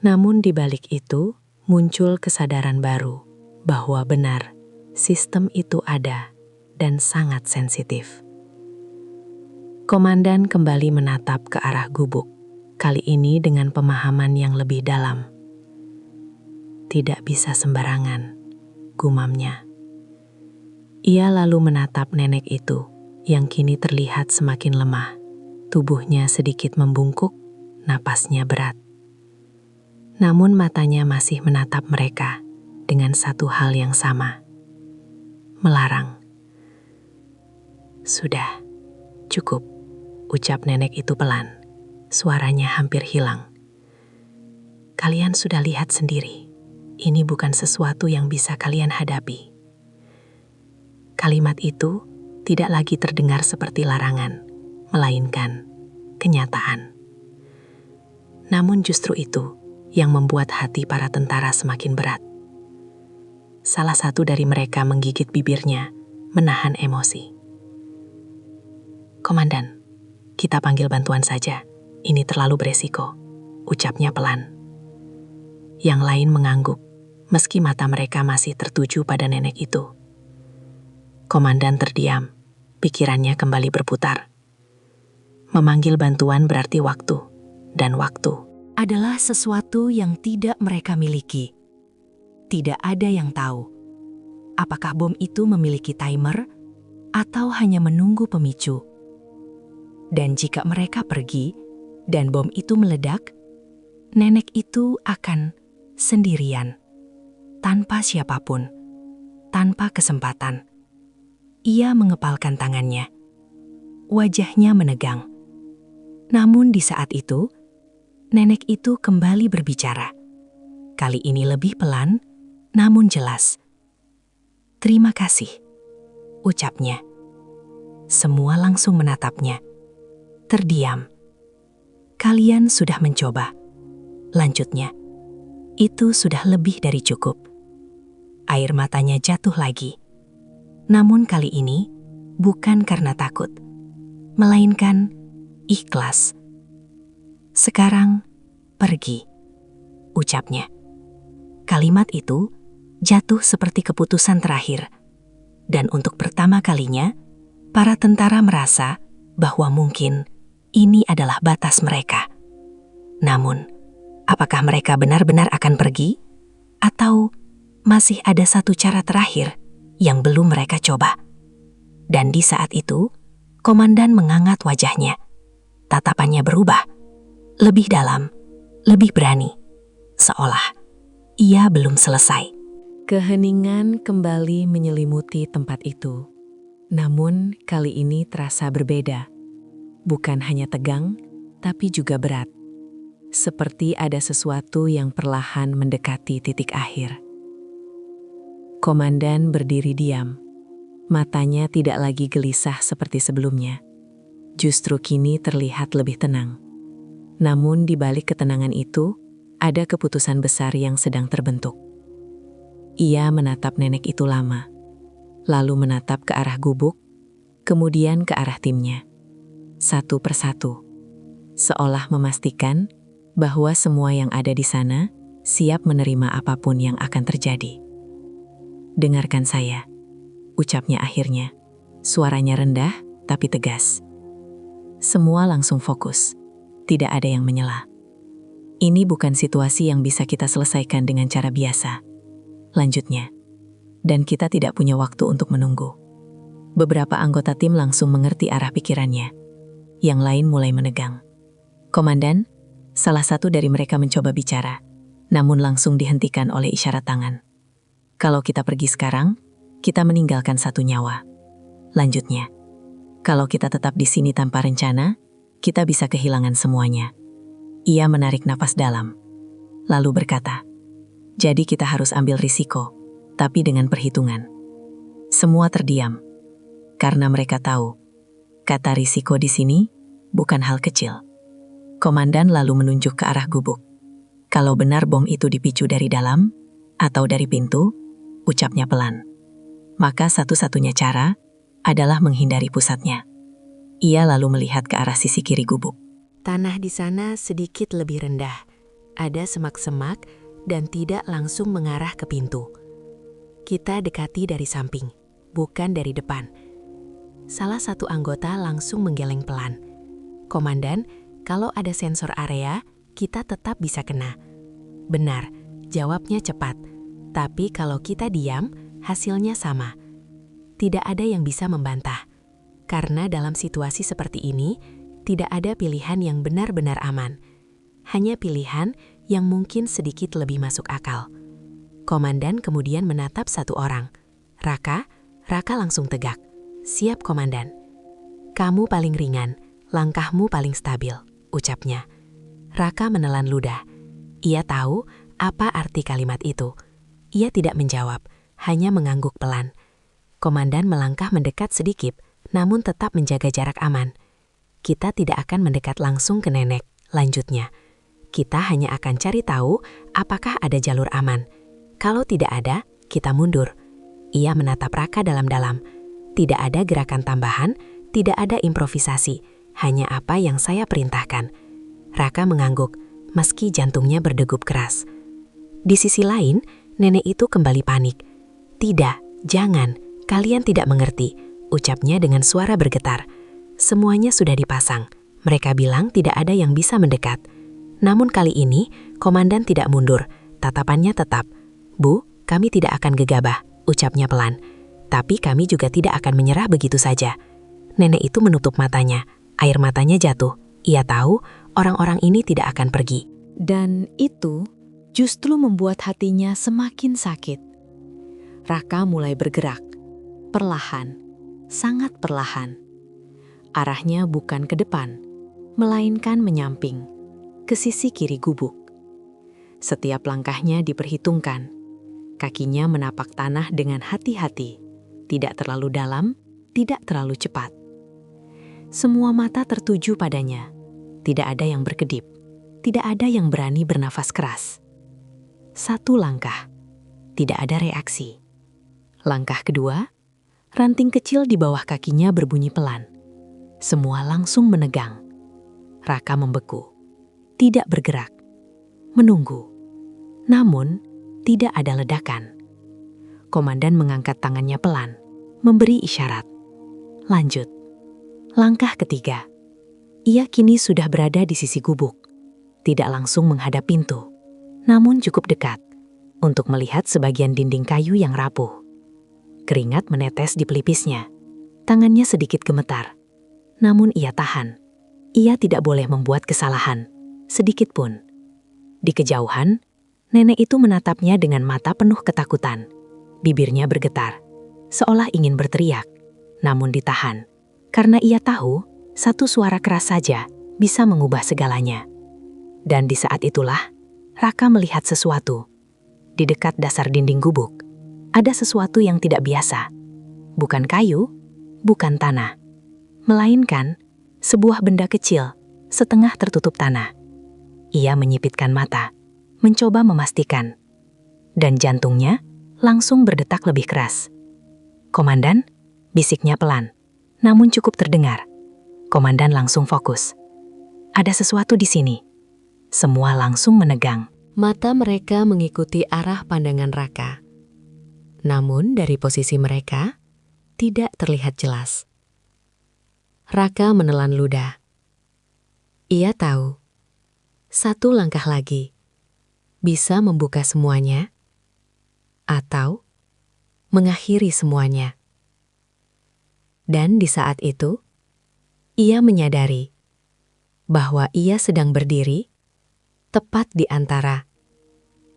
Namun di balik itu, muncul kesadaran baru bahwa benar, sistem itu ada dan sangat sensitif. Komandan kembali menatap ke arah gubuk, kali ini dengan pemahaman yang lebih dalam. Tidak bisa sembarangan, gumamnya. Ia lalu menatap nenek itu, yang kini terlihat semakin lemah. Tubuhnya sedikit membungkuk, napasnya berat. Namun matanya masih menatap mereka dengan satu hal yang sama. Melarang. Sudah, cukup, ucap nenek itu pelan. Suaranya hampir hilang. Kalian sudah lihat sendiri, ini bukan sesuatu yang bisa kalian hadapi. Kalimat itu tidak lagi terdengar seperti larangan, melainkan kenyataan. Namun justru itu yang membuat hati para tentara semakin berat. Salah satu dari mereka menggigit bibirnya, menahan emosi. Komandan, kita panggil bantuan saja. Ini terlalu beresiko, ucapnya pelan. Yang lain mengangguk, meski mata mereka masih tertuju pada nenek itu. Komandan terdiam, pikirannya kembali berputar. Memanggil bantuan berarti waktu, dan waktu adalah sesuatu yang tidak mereka miliki. Tidak ada yang tahu, apakah bom itu memiliki timer atau hanya menunggu pemicu. Dan jika mereka pergi dan bom itu meledak, nenek itu akan sendirian, tanpa siapapun, tanpa kesempatan. Ia mengepalkan tangannya. Wajahnya menegang. Namun di saat itu, nenek itu kembali berbicara. Kali ini lebih pelan, namun jelas. Terima kasih, ucapnya. Semua langsung menatapnya. Terdiam. Kalian sudah mencoba. Lanjutnya. Itu sudah lebih dari cukup. Air matanya jatuh lagi. Namun kali ini bukan karena takut, melainkan ikhlas. Sekarang pergi, ucapnya. Kalimat itu jatuh seperti keputusan terakhir. Dan untuk pertama kalinya, para tentara merasa bahwa mungkin ini adalah batas mereka. Namun, apakah mereka benar-benar akan pergi? Atau masih ada satu cara terakhir yang belum mereka coba? Dan di saat itu, komandan mengangat wajahnya. Tatapannya berubah, lebih dalam, lebih berani, seolah ia belum selesai. Keheningan kembali menyelimuti tempat itu. Namun kali ini terasa berbeda. Bukan hanya tegang, tapi juga berat. Seperti ada sesuatu yang perlahan mendekati titik akhir. Komandan berdiri diam. Matanya tidak lagi gelisah seperti sebelumnya. Justru kini terlihat lebih tenang. Namun di balik ketenangan itu, ada keputusan besar yang sedang terbentuk. Ia menatap nenek itu lama, lalu menatap ke arah gubuk, kemudian ke arah timnya. Satu persatu, seolah memastikan bahwa semua yang ada di sana siap menerima apapun yang akan terjadi. Dengarkan saya, ucapnya akhirnya. Suaranya rendah tapi tegas. Semua langsung fokus, tidak ada yang menyela. Ini bukan situasi yang bisa kita selesaikan dengan cara biasa. Lanjutnya, dan kita tidak punya waktu untuk menunggu. Beberapa anggota tim langsung mengerti arah pikirannya. Yang lain mulai menegang. Komandan, salah satu dari mereka mencoba bicara, namun langsung dihentikan oleh isyarat tangan. Kalau kita pergi sekarang, kita meninggalkan satu nyawa. Lanjutnya, Kalau kita tetap di sini tanpa rencana, kita bisa kehilangan semuanya. Ia menarik napas dalam, lalu berkata, "Jadi kita harus ambil risiko, tapi dengan perhitungan." Semua terdiam, karena mereka tahu, kata risiko di sini bukan hal kecil. Komandan lalu menunjuk ke arah gubuk. Kalau benar bom itu dipicu dari dalam, atau dari pintu, ucapnya pelan. Maka satu-satunya cara adalah menghindari pusatnya. Ia lalu melihat ke arah sisi kiri gubuk. Tanah di sana sedikit lebih rendah. Ada semak-semak dan tidak langsung mengarah ke pintu. Kita dekati dari samping, bukan dari depan. Salah satu anggota langsung menggeleng pelan. "Komandan, kalau ada sensor area, kita tetap bisa kena." Benar, jawabnya cepat. Tapi kalau kita diam, hasilnya sama. Tidak ada yang bisa membantah. Karena dalam situasi seperti ini, tidak ada pilihan yang benar-benar aman. Hanya pilihan yang mungkin sedikit lebih masuk akal. Komandan kemudian menatap satu orang. "Raka?" Raka langsung tegak. "Siap, Komandan." "Kamu paling ringan, langkahmu paling stabil," ucapnya. Raka menelan ludah. Ia tahu apa arti kalimat itu. Ia tidak menjawab, hanya mengangguk pelan. Komandan melangkah mendekat sedikit, namun tetap menjaga jarak aman. "Kita tidak akan mendekat langsung ke nenek," lanjutnya. "Kita hanya akan cari tahu apakah ada jalur aman. Kalau tidak ada, kita mundur." Ia menatap Raka dalam-dalam. Tidak ada gerakan tambahan, tidak ada improvisasi, hanya apa yang saya perintahkan. Raka mengangguk, meski jantungnya berdegup keras. Di sisi lain, nenek itu kembali panik. "Tidak, jangan, kalian tidak mengerti," ucapnya dengan suara bergetar. Semuanya sudah dipasang. Mereka bilang tidak ada yang bisa mendekat. Namun kali ini, komandan tidak mundur. Tatapannya tetap. "Bu, kami tidak akan gegabah," ucapnya pelan. "Tapi kami juga tidak akan menyerah begitu saja." Nenek itu menutup matanya. Air matanya jatuh. Ia tahu orang-orang ini tidak akan pergi. Dan itu justru membuat hatinya semakin sakit. Raka mulai bergerak. Perlahan, sangat perlahan. Arahnya bukan ke depan, melainkan menyamping, ke sisi kiri gubuk. Setiap langkahnya diperhitungkan. Kakinya menapak tanah dengan hati-hati, tidak terlalu dalam, tidak terlalu cepat. Semua mata tertuju padanya. Tidak ada yang berkedip, tidak ada yang berani bernafas keras. Satu langkah, tidak ada reaksi. Langkah kedua, ranting kecil di bawah kakinya berbunyi pelan. Semua langsung menegang. Raka membeku, tidak bergerak, menunggu. Namun, tidak ada ledakan. Komandan mengangkat tangannya pelan, memberi isyarat. Lanjut. Langkah ketiga. Ia kini sudah berada di sisi gubuk. Tidak langsung menghadap pintu, namun cukup dekat untuk melihat sebagian dinding kayu yang rapuh. Keringat menetes di pelipisnya. Tangannya sedikit gemetar. Namun ia tahan. Ia tidak boleh membuat kesalahan, sedikit pun. Di kejauhan, nenek itu menatapnya dengan mata penuh ketakutan. Bibirnya bergetar, seolah ingin berteriak, namun ditahan. Karena ia tahu, satu suara keras saja bisa mengubah segalanya. Dan di saat itulah, Raka melihat sesuatu. Di dekat dasar dinding gubuk, ada sesuatu yang tidak biasa. Bukan kayu, bukan tanah. Melainkan, sebuah benda kecil, setengah tertutup tanah. Ia menyipitkan mata, mencoba memastikan. Dan jantungnya langsung berdetak lebih keras. "Komandan," bisiknya pelan, namun cukup terdengar. Komandan langsung fokus. Ada sesuatu di sini. Semua langsung menegang. Mata mereka mengikuti arah pandangan Raka. Namun dari posisi mereka, tidak terlihat jelas. Raka menelan ludah. Ia tahu, satu langkah lagi bisa membuka semuanya atau mengakhiri semuanya. Dan di saat itu, ia menyadari bahwa ia sedang berdiri tepat di antara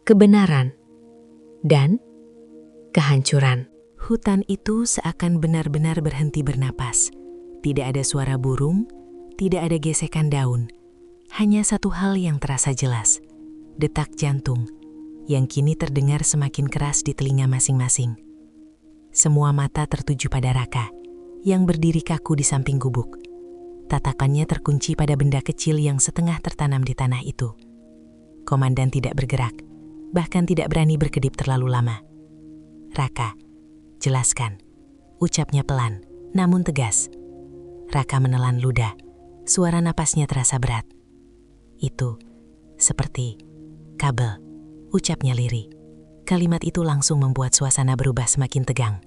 kebenaran dan kehancuran. Hutan itu seakan benar-benar berhenti bernapas. Tidak ada suara burung, tidak ada gesekan daun. Hanya satu hal yang terasa jelas, detak jantung, yang kini terdengar semakin keras di telinga masing-masing. Semua mata tertuju pada Raka, yang berdiri kaku di samping gubuk. Tatakannya terkunci pada benda kecil yang setengah tertanam di tanah itu. Komandan tidak bergerak, bahkan tidak berani berkedip terlalu lama. "Raka, jelaskan," ucapnya pelan, namun tegas. Raka menelan ludah, suara napasnya terasa berat. "Itu seperti kabel," ucapnya lirih. Kalimat itu langsung membuat suasana berubah semakin tegang.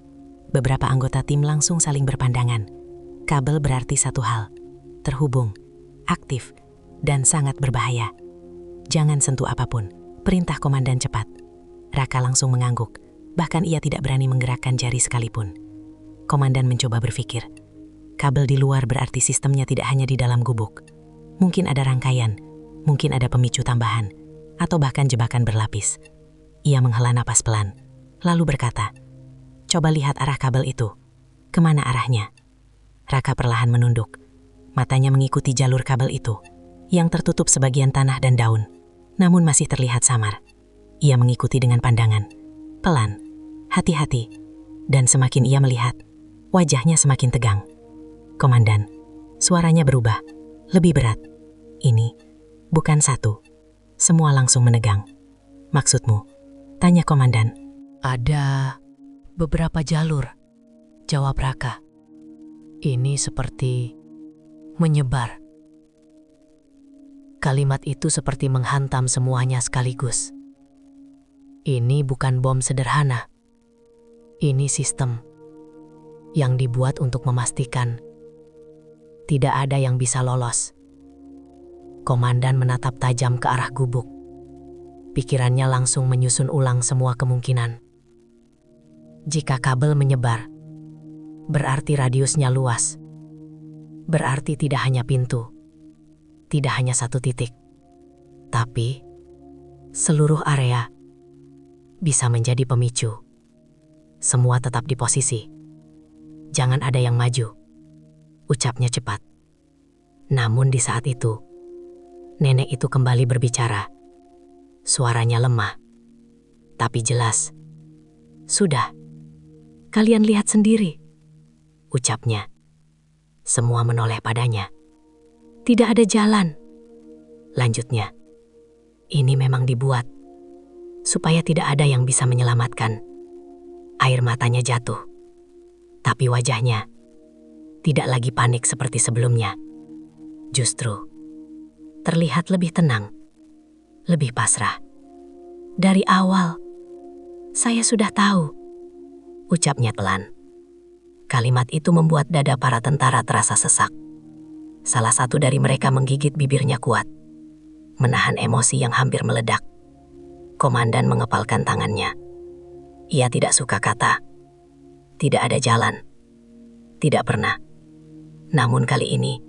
Beberapa anggota tim langsung saling berpandangan. Kabel berarti satu hal, terhubung, aktif, dan sangat berbahaya. "Jangan sentuh apapun," perintah komandan cepat. Raka langsung mengangguk, bahkan ia tidak berani menggerakkan jari sekalipun. Komandan mencoba berpikir. Kabel di luar berarti sistemnya tidak hanya di dalam gubuk. Mungkin ada rangkaian, mungkin ada pemicu tambahan, atau bahkan jebakan berlapis. Ia menghela napas pelan, lalu berkata, "Coba lihat arah kabel itu. Kemana arahnya?" Raka perlahan menunduk. Matanya mengikuti jalur kabel itu, yang tertutup sebagian tanah dan daun, namun masih terlihat samar. Ia mengikuti dengan pandangan, pelan, hati-hati, dan semakin ia melihat, wajahnya semakin tegang. "Komandan," suaranya berubah, lebih berat. "Ini bukan satu." Semua langsung menegang. "Maksudmu?" tanya komandan. "Ada beberapa jalur," jawab Raka. "Ini seperti menyebar." Kalimat itu seperti menghantam semuanya sekaligus. Ini bukan bom sederhana. Ini sistem yang dibuat untuk memastikan tidak ada yang bisa lolos. Komandan menatap tajam ke arah gubuk. Pikirannya langsung menyusun ulang semua kemungkinan. Jika kabel menyebar, berarti radiusnya luas. Berarti tidak hanya pintu, tidak hanya satu titik, tapi seluruh area bisa menjadi pemicu. Semua tetap di posisi. "Jangan ada yang maju," ucapnya cepat. Namun di saat itu, nenek itu kembali berbicara. Suaranya lemah, tapi jelas. "Sudah, kalian lihat sendiri," ucapnya. Semua menoleh padanya. "Tidak ada jalan," lanjutnya. "Ini memang dibuat supaya tidak ada yang bisa menyelamatkan." Air matanya jatuh, tapi wajahnya tidak lagi panik seperti sebelumnya. Justru terlihat lebih tenang, lebih pasrah. "Dari awal, saya sudah tahu," ucapnya pelan. Kalimat itu membuat dada para tentara terasa sesak. Salah satu dari mereka menggigit bibirnya kuat, menahan emosi yang hampir meledak. Komandan mengepalkan tangannya. Ia tidak suka kata, "Tidak ada jalan." Tidak pernah. Namun kali ini,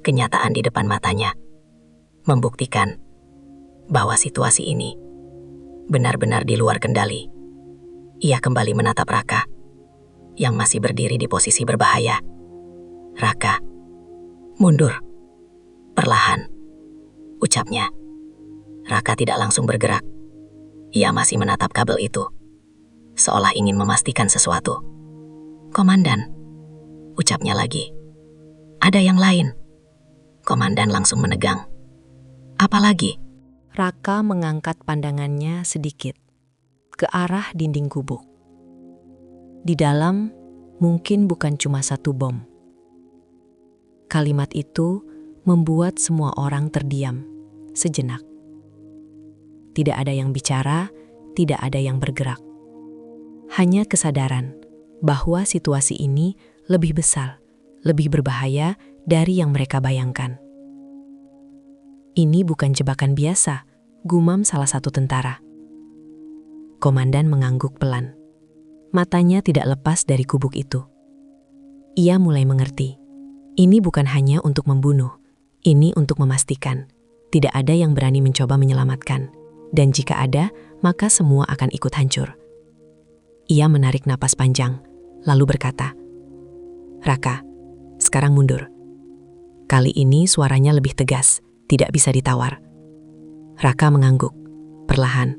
kenyataan di depan matanya membuktikan bahwa situasi ini benar-benar di luar kendali. Ia kembali menatap Raka, yang masih berdiri di posisi berbahaya. "Raka, mundur." Perlahan, ucapnya. Raka tidak langsung bergerak. Ia masih menatap kabel itu, seolah ingin memastikan sesuatu. "Komandan," ucapnya lagi. "Ada yang lain." Komandan langsung menegang. "Apa lagi?" Raka mengangkat pandangannya sedikit ke arah dinding gubuk. Di dalam mungkin bukan cuma satu bom. Kalimat itu membuat semua orang terdiam sejenak. Tidak ada yang bicara, tidak ada yang bergerak. Hanya kesadaran bahwa situasi ini lebih besar, lebih berbahaya dari yang mereka bayangkan. "Ini bukan jebakan biasa," gumam salah satu tentara. Komandan mengangguk pelan. Matanya tidak lepas dari gubuk itu. Ia mulai mengerti. Ini bukan hanya untuk membunuh, ini untuk memastikan tidak ada yang berani mencoba menyelamatkan. Dan jika ada, maka semua akan ikut hancur. Ia menarik napas panjang, lalu berkata, "Raka, sekarang sekarang mundur. Kali ini suaranya lebih tegas, tidak bisa ditawar. Raka mengangguk. Perlahan,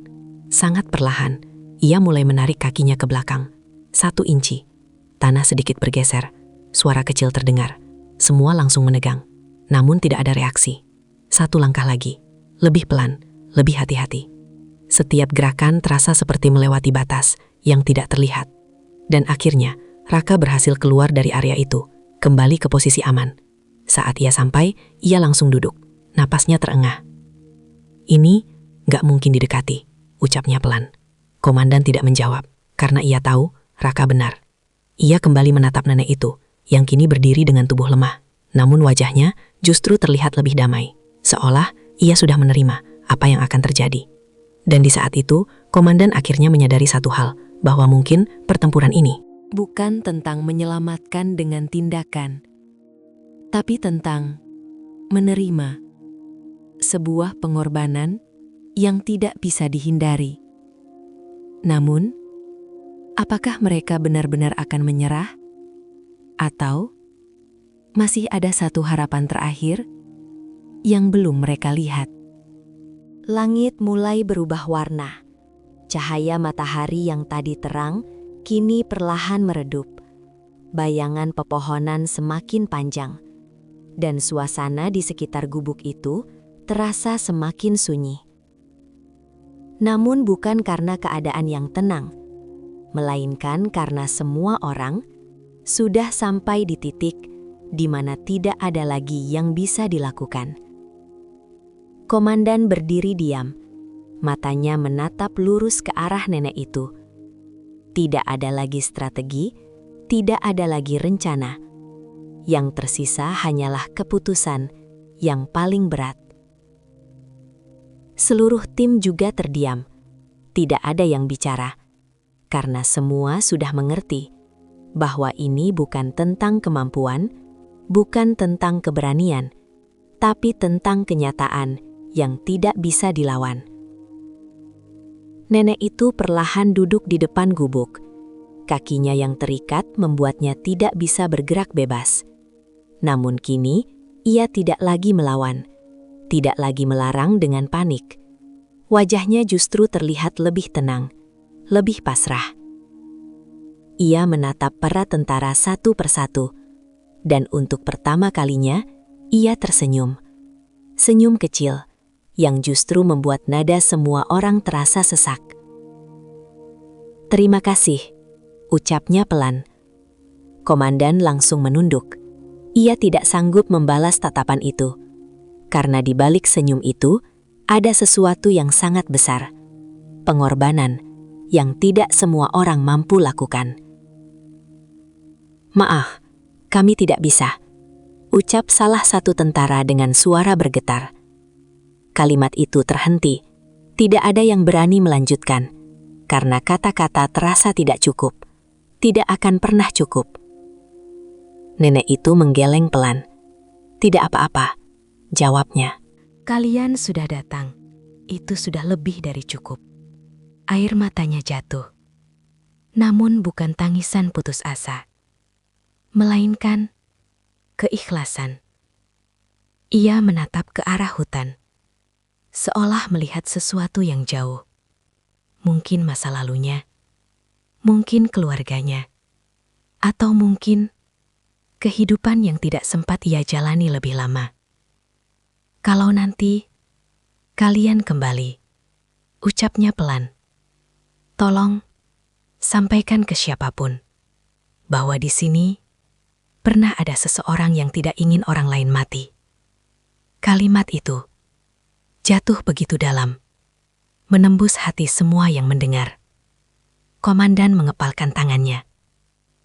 sangat perlahan, ia mulai menarik kakinya ke belakang. 1 inci. Tanah sedikit bergeser. Suara kecil terdengar. Semua langsung menegang. Namun tidak ada reaksi. 1 langkah lagi. Lebih pelan, lebih hati-hati. Setiap gerakan terasa seperti melewati batas yang tidak terlihat. Dan akhirnya, Raka berhasil keluar dari area itu, kembali ke posisi aman. Saat ia sampai, ia langsung duduk. Napasnya terengah. Ini gak mungkin didekati, ucapnya pelan. Komandan tidak menjawab, karena ia tahu Raka benar. Ia kembali menatap nenek itu, yang kini berdiri dengan tubuh lemah. Namun wajahnya justru terlihat lebih damai, seolah ia sudah menerima apa yang akan terjadi. Dan di saat itu, komandan akhirnya menyadari satu hal, bahwa mungkin pertempuran ini bukan tentang menyelamatkan dengan tindakan, tapi tentang menerima sebuah pengorbanan yang tidak bisa dihindari. Namun, apakah mereka benar-benar akan menyerah? Atau masih ada satu harapan terakhir yang belum mereka lihat? Langit mulai berubah warna. Cahaya matahari yang tadi terang kini perlahan meredup. Bayangan pepohonan semakin panjang, dan suasana di sekitar gubuk itu terasa semakin sunyi. Namun bukan karena keadaan yang tenang, melainkan karena semua orang sudah sampai di titik di mana tidak ada lagi yang bisa dilakukan. Komandan berdiri diam, matanya menatap lurus ke arah nenek itu. Tidak ada lagi strategi, tidak ada lagi rencana. Yang tersisa hanyalah keputusan yang paling berat. Seluruh tim juga terdiam. Tidak ada yang bicara, karena semua sudah mengerti bahwa ini bukan tentang kemampuan, bukan tentang keberanian, tapi tentang kenyataan yang tidak bisa dilawan. Nenek itu perlahan duduk di depan gubuk. Kakinya yang terikat membuatnya tidak bisa bergerak bebas. Namun kini, ia tidak lagi melawan, tidak lagi melarang dengan panik. Wajahnya justru terlihat lebih tenang, lebih pasrah. Ia menatap para tentara satu persatu, dan untuk pertama kalinya, ia tersenyum. Senyum kecil, yang justru membuat nada semua orang terasa sesak. "Terima kasih," ucapnya pelan. Komandan langsung menunduk. Ia tidak sanggup membalas tatapan itu, karena di balik senyum itu ada sesuatu yang sangat besar. Pengorbanan yang tidak semua orang mampu lakukan. "Maaf, kami tidak bisa," ucap salah satu tentara dengan suara bergetar. Kalimat itu terhenti. Tidak ada yang berani melanjutkan, karena kata-kata terasa tidak cukup. Tidak akan pernah cukup. Nenek itu menggeleng pelan. "Tidak apa-apa," jawabnya. Kalian sudah datang. Itu sudah lebih dari cukup. Air matanya jatuh. Namun bukan tangisan putus asa, melainkan keikhlasan. Ia menatap ke arah hutan, seolah melihat sesuatu yang jauh. Mungkin masa lalunya, mungkin keluarganya, atau mungkin kehidupan yang tidak sempat ia jalani lebih lama. "Kalau nanti kalian kembali," ucapnya pelan, "tolong sampaikan ke siapapun bahwa di sini pernah ada seseorang yang tidak ingin orang lain mati." Kalimat itu jatuh begitu dalam, menembus hati semua yang mendengar. Komandan mengepalkan tangannya.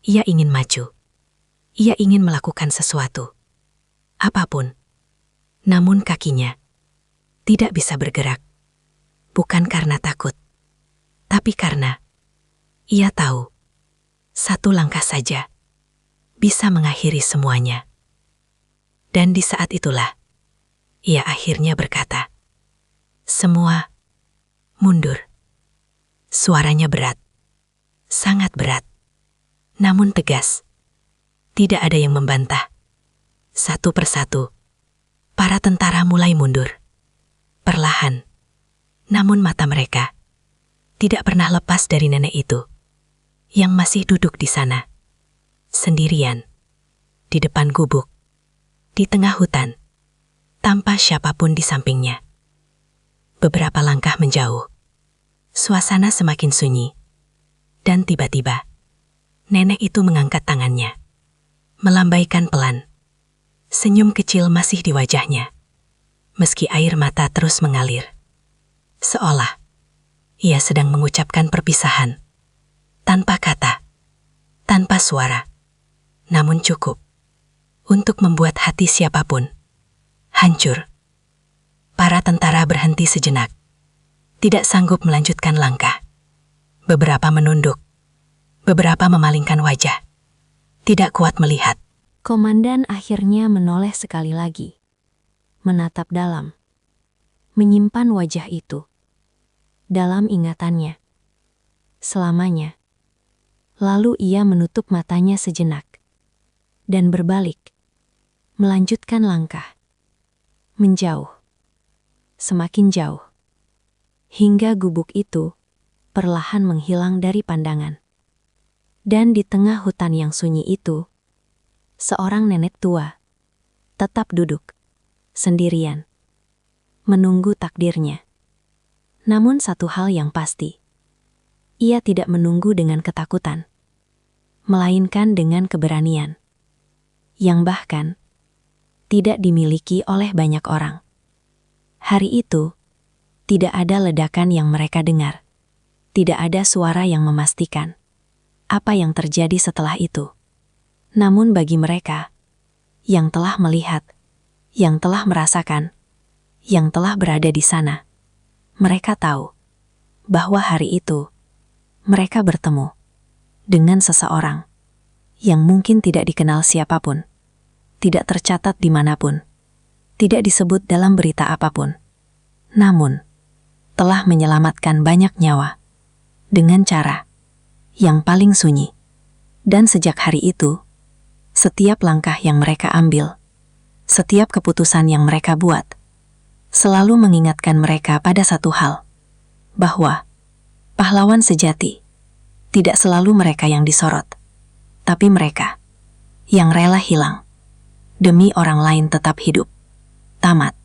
Ia ingin maju. Ia ingin melakukan sesuatu. Apapun. Namun kakinya tidak bisa bergerak. Bukan karena takut, tapi karena ia tahu satu langkah saja bisa mengakhiri semuanya. Dan di saat itulah ia akhirnya berkata, "Semua mundur." Suaranya berat, sangat berat, namun tegas. Tidak ada yang membantah, Satu persatu, para tentara mulai mundur. Perlahan, namun mata mereka tidak pernah lepas dari nenek itu yang masih duduk di sana, sendirian, di depan gubuk, di tengah hutan, tanpa siapapun di sampingnya. Beberapa langkah menjauh, suasana semakin sunyi, dan tiba-tiba, nenek itu mengangkat tangannya, melambaikan pelan. Senyum kecil masih di wajahnya, meski air mata terus mengalir. Seolah ia sedang mengucapkan perpisahan, tanpa kata, tanpa suara, namun cukup untuk membuat hati siapapun hancur. Para tentara berhenti sejenak, tidak sanggup melanjutkan langkah. Beberapa menunduk, beberapa memalingkan wajah, tidak kuat melihat. Komandan akhirnya menoleh sekali lagi, menatap dalam, menyimpan wajah itu dalam ingatannya selamanya. Lalu ia menutup matanya sejenak dan berbalik, melanjutkan langkah, menjauh, semakin jauh, hingga gubuk itu perlahan menghilang dari pandangan. Dan di tengah hutan yang sunyi itu, seorang nenek tua tetap duduk sendirian, menunggu takdirnya. Namun satu hal yang pasti, ia tidak menunggu dengan ketakutan, melainkan dengan keberanian, yang bahkan tidak dimiliki oleh banyak orang. Hari itu, tidak ada ledakan yang mereka dengar, tidak ada suara yang memastikan apa yang terjadi setelah itu. Namun bagi mereka yang telah melihat, yang telah merasakan, yang telah berada di sana, mereka tahu bahwa hari itu mereka bertemu dengan seseorang yang mungkin tidak dikenal siapapun, tidak tercatat dimanapun, tidak disebut dalam berita apapun, namun telah menyelamatkan banyak nyawa dengan cara yang paling sunyi. Dan sejak hari itu, setiap langkah yang mereka ambil, setiap keputusan yang mereka buat, selalu mengingatkan mereka pada satu hal, bahwa pahlawan sejati tidak selalu mereka yang disorot, tapi mereka yang rela hilang demi orang lain tetap hidup. Tamat.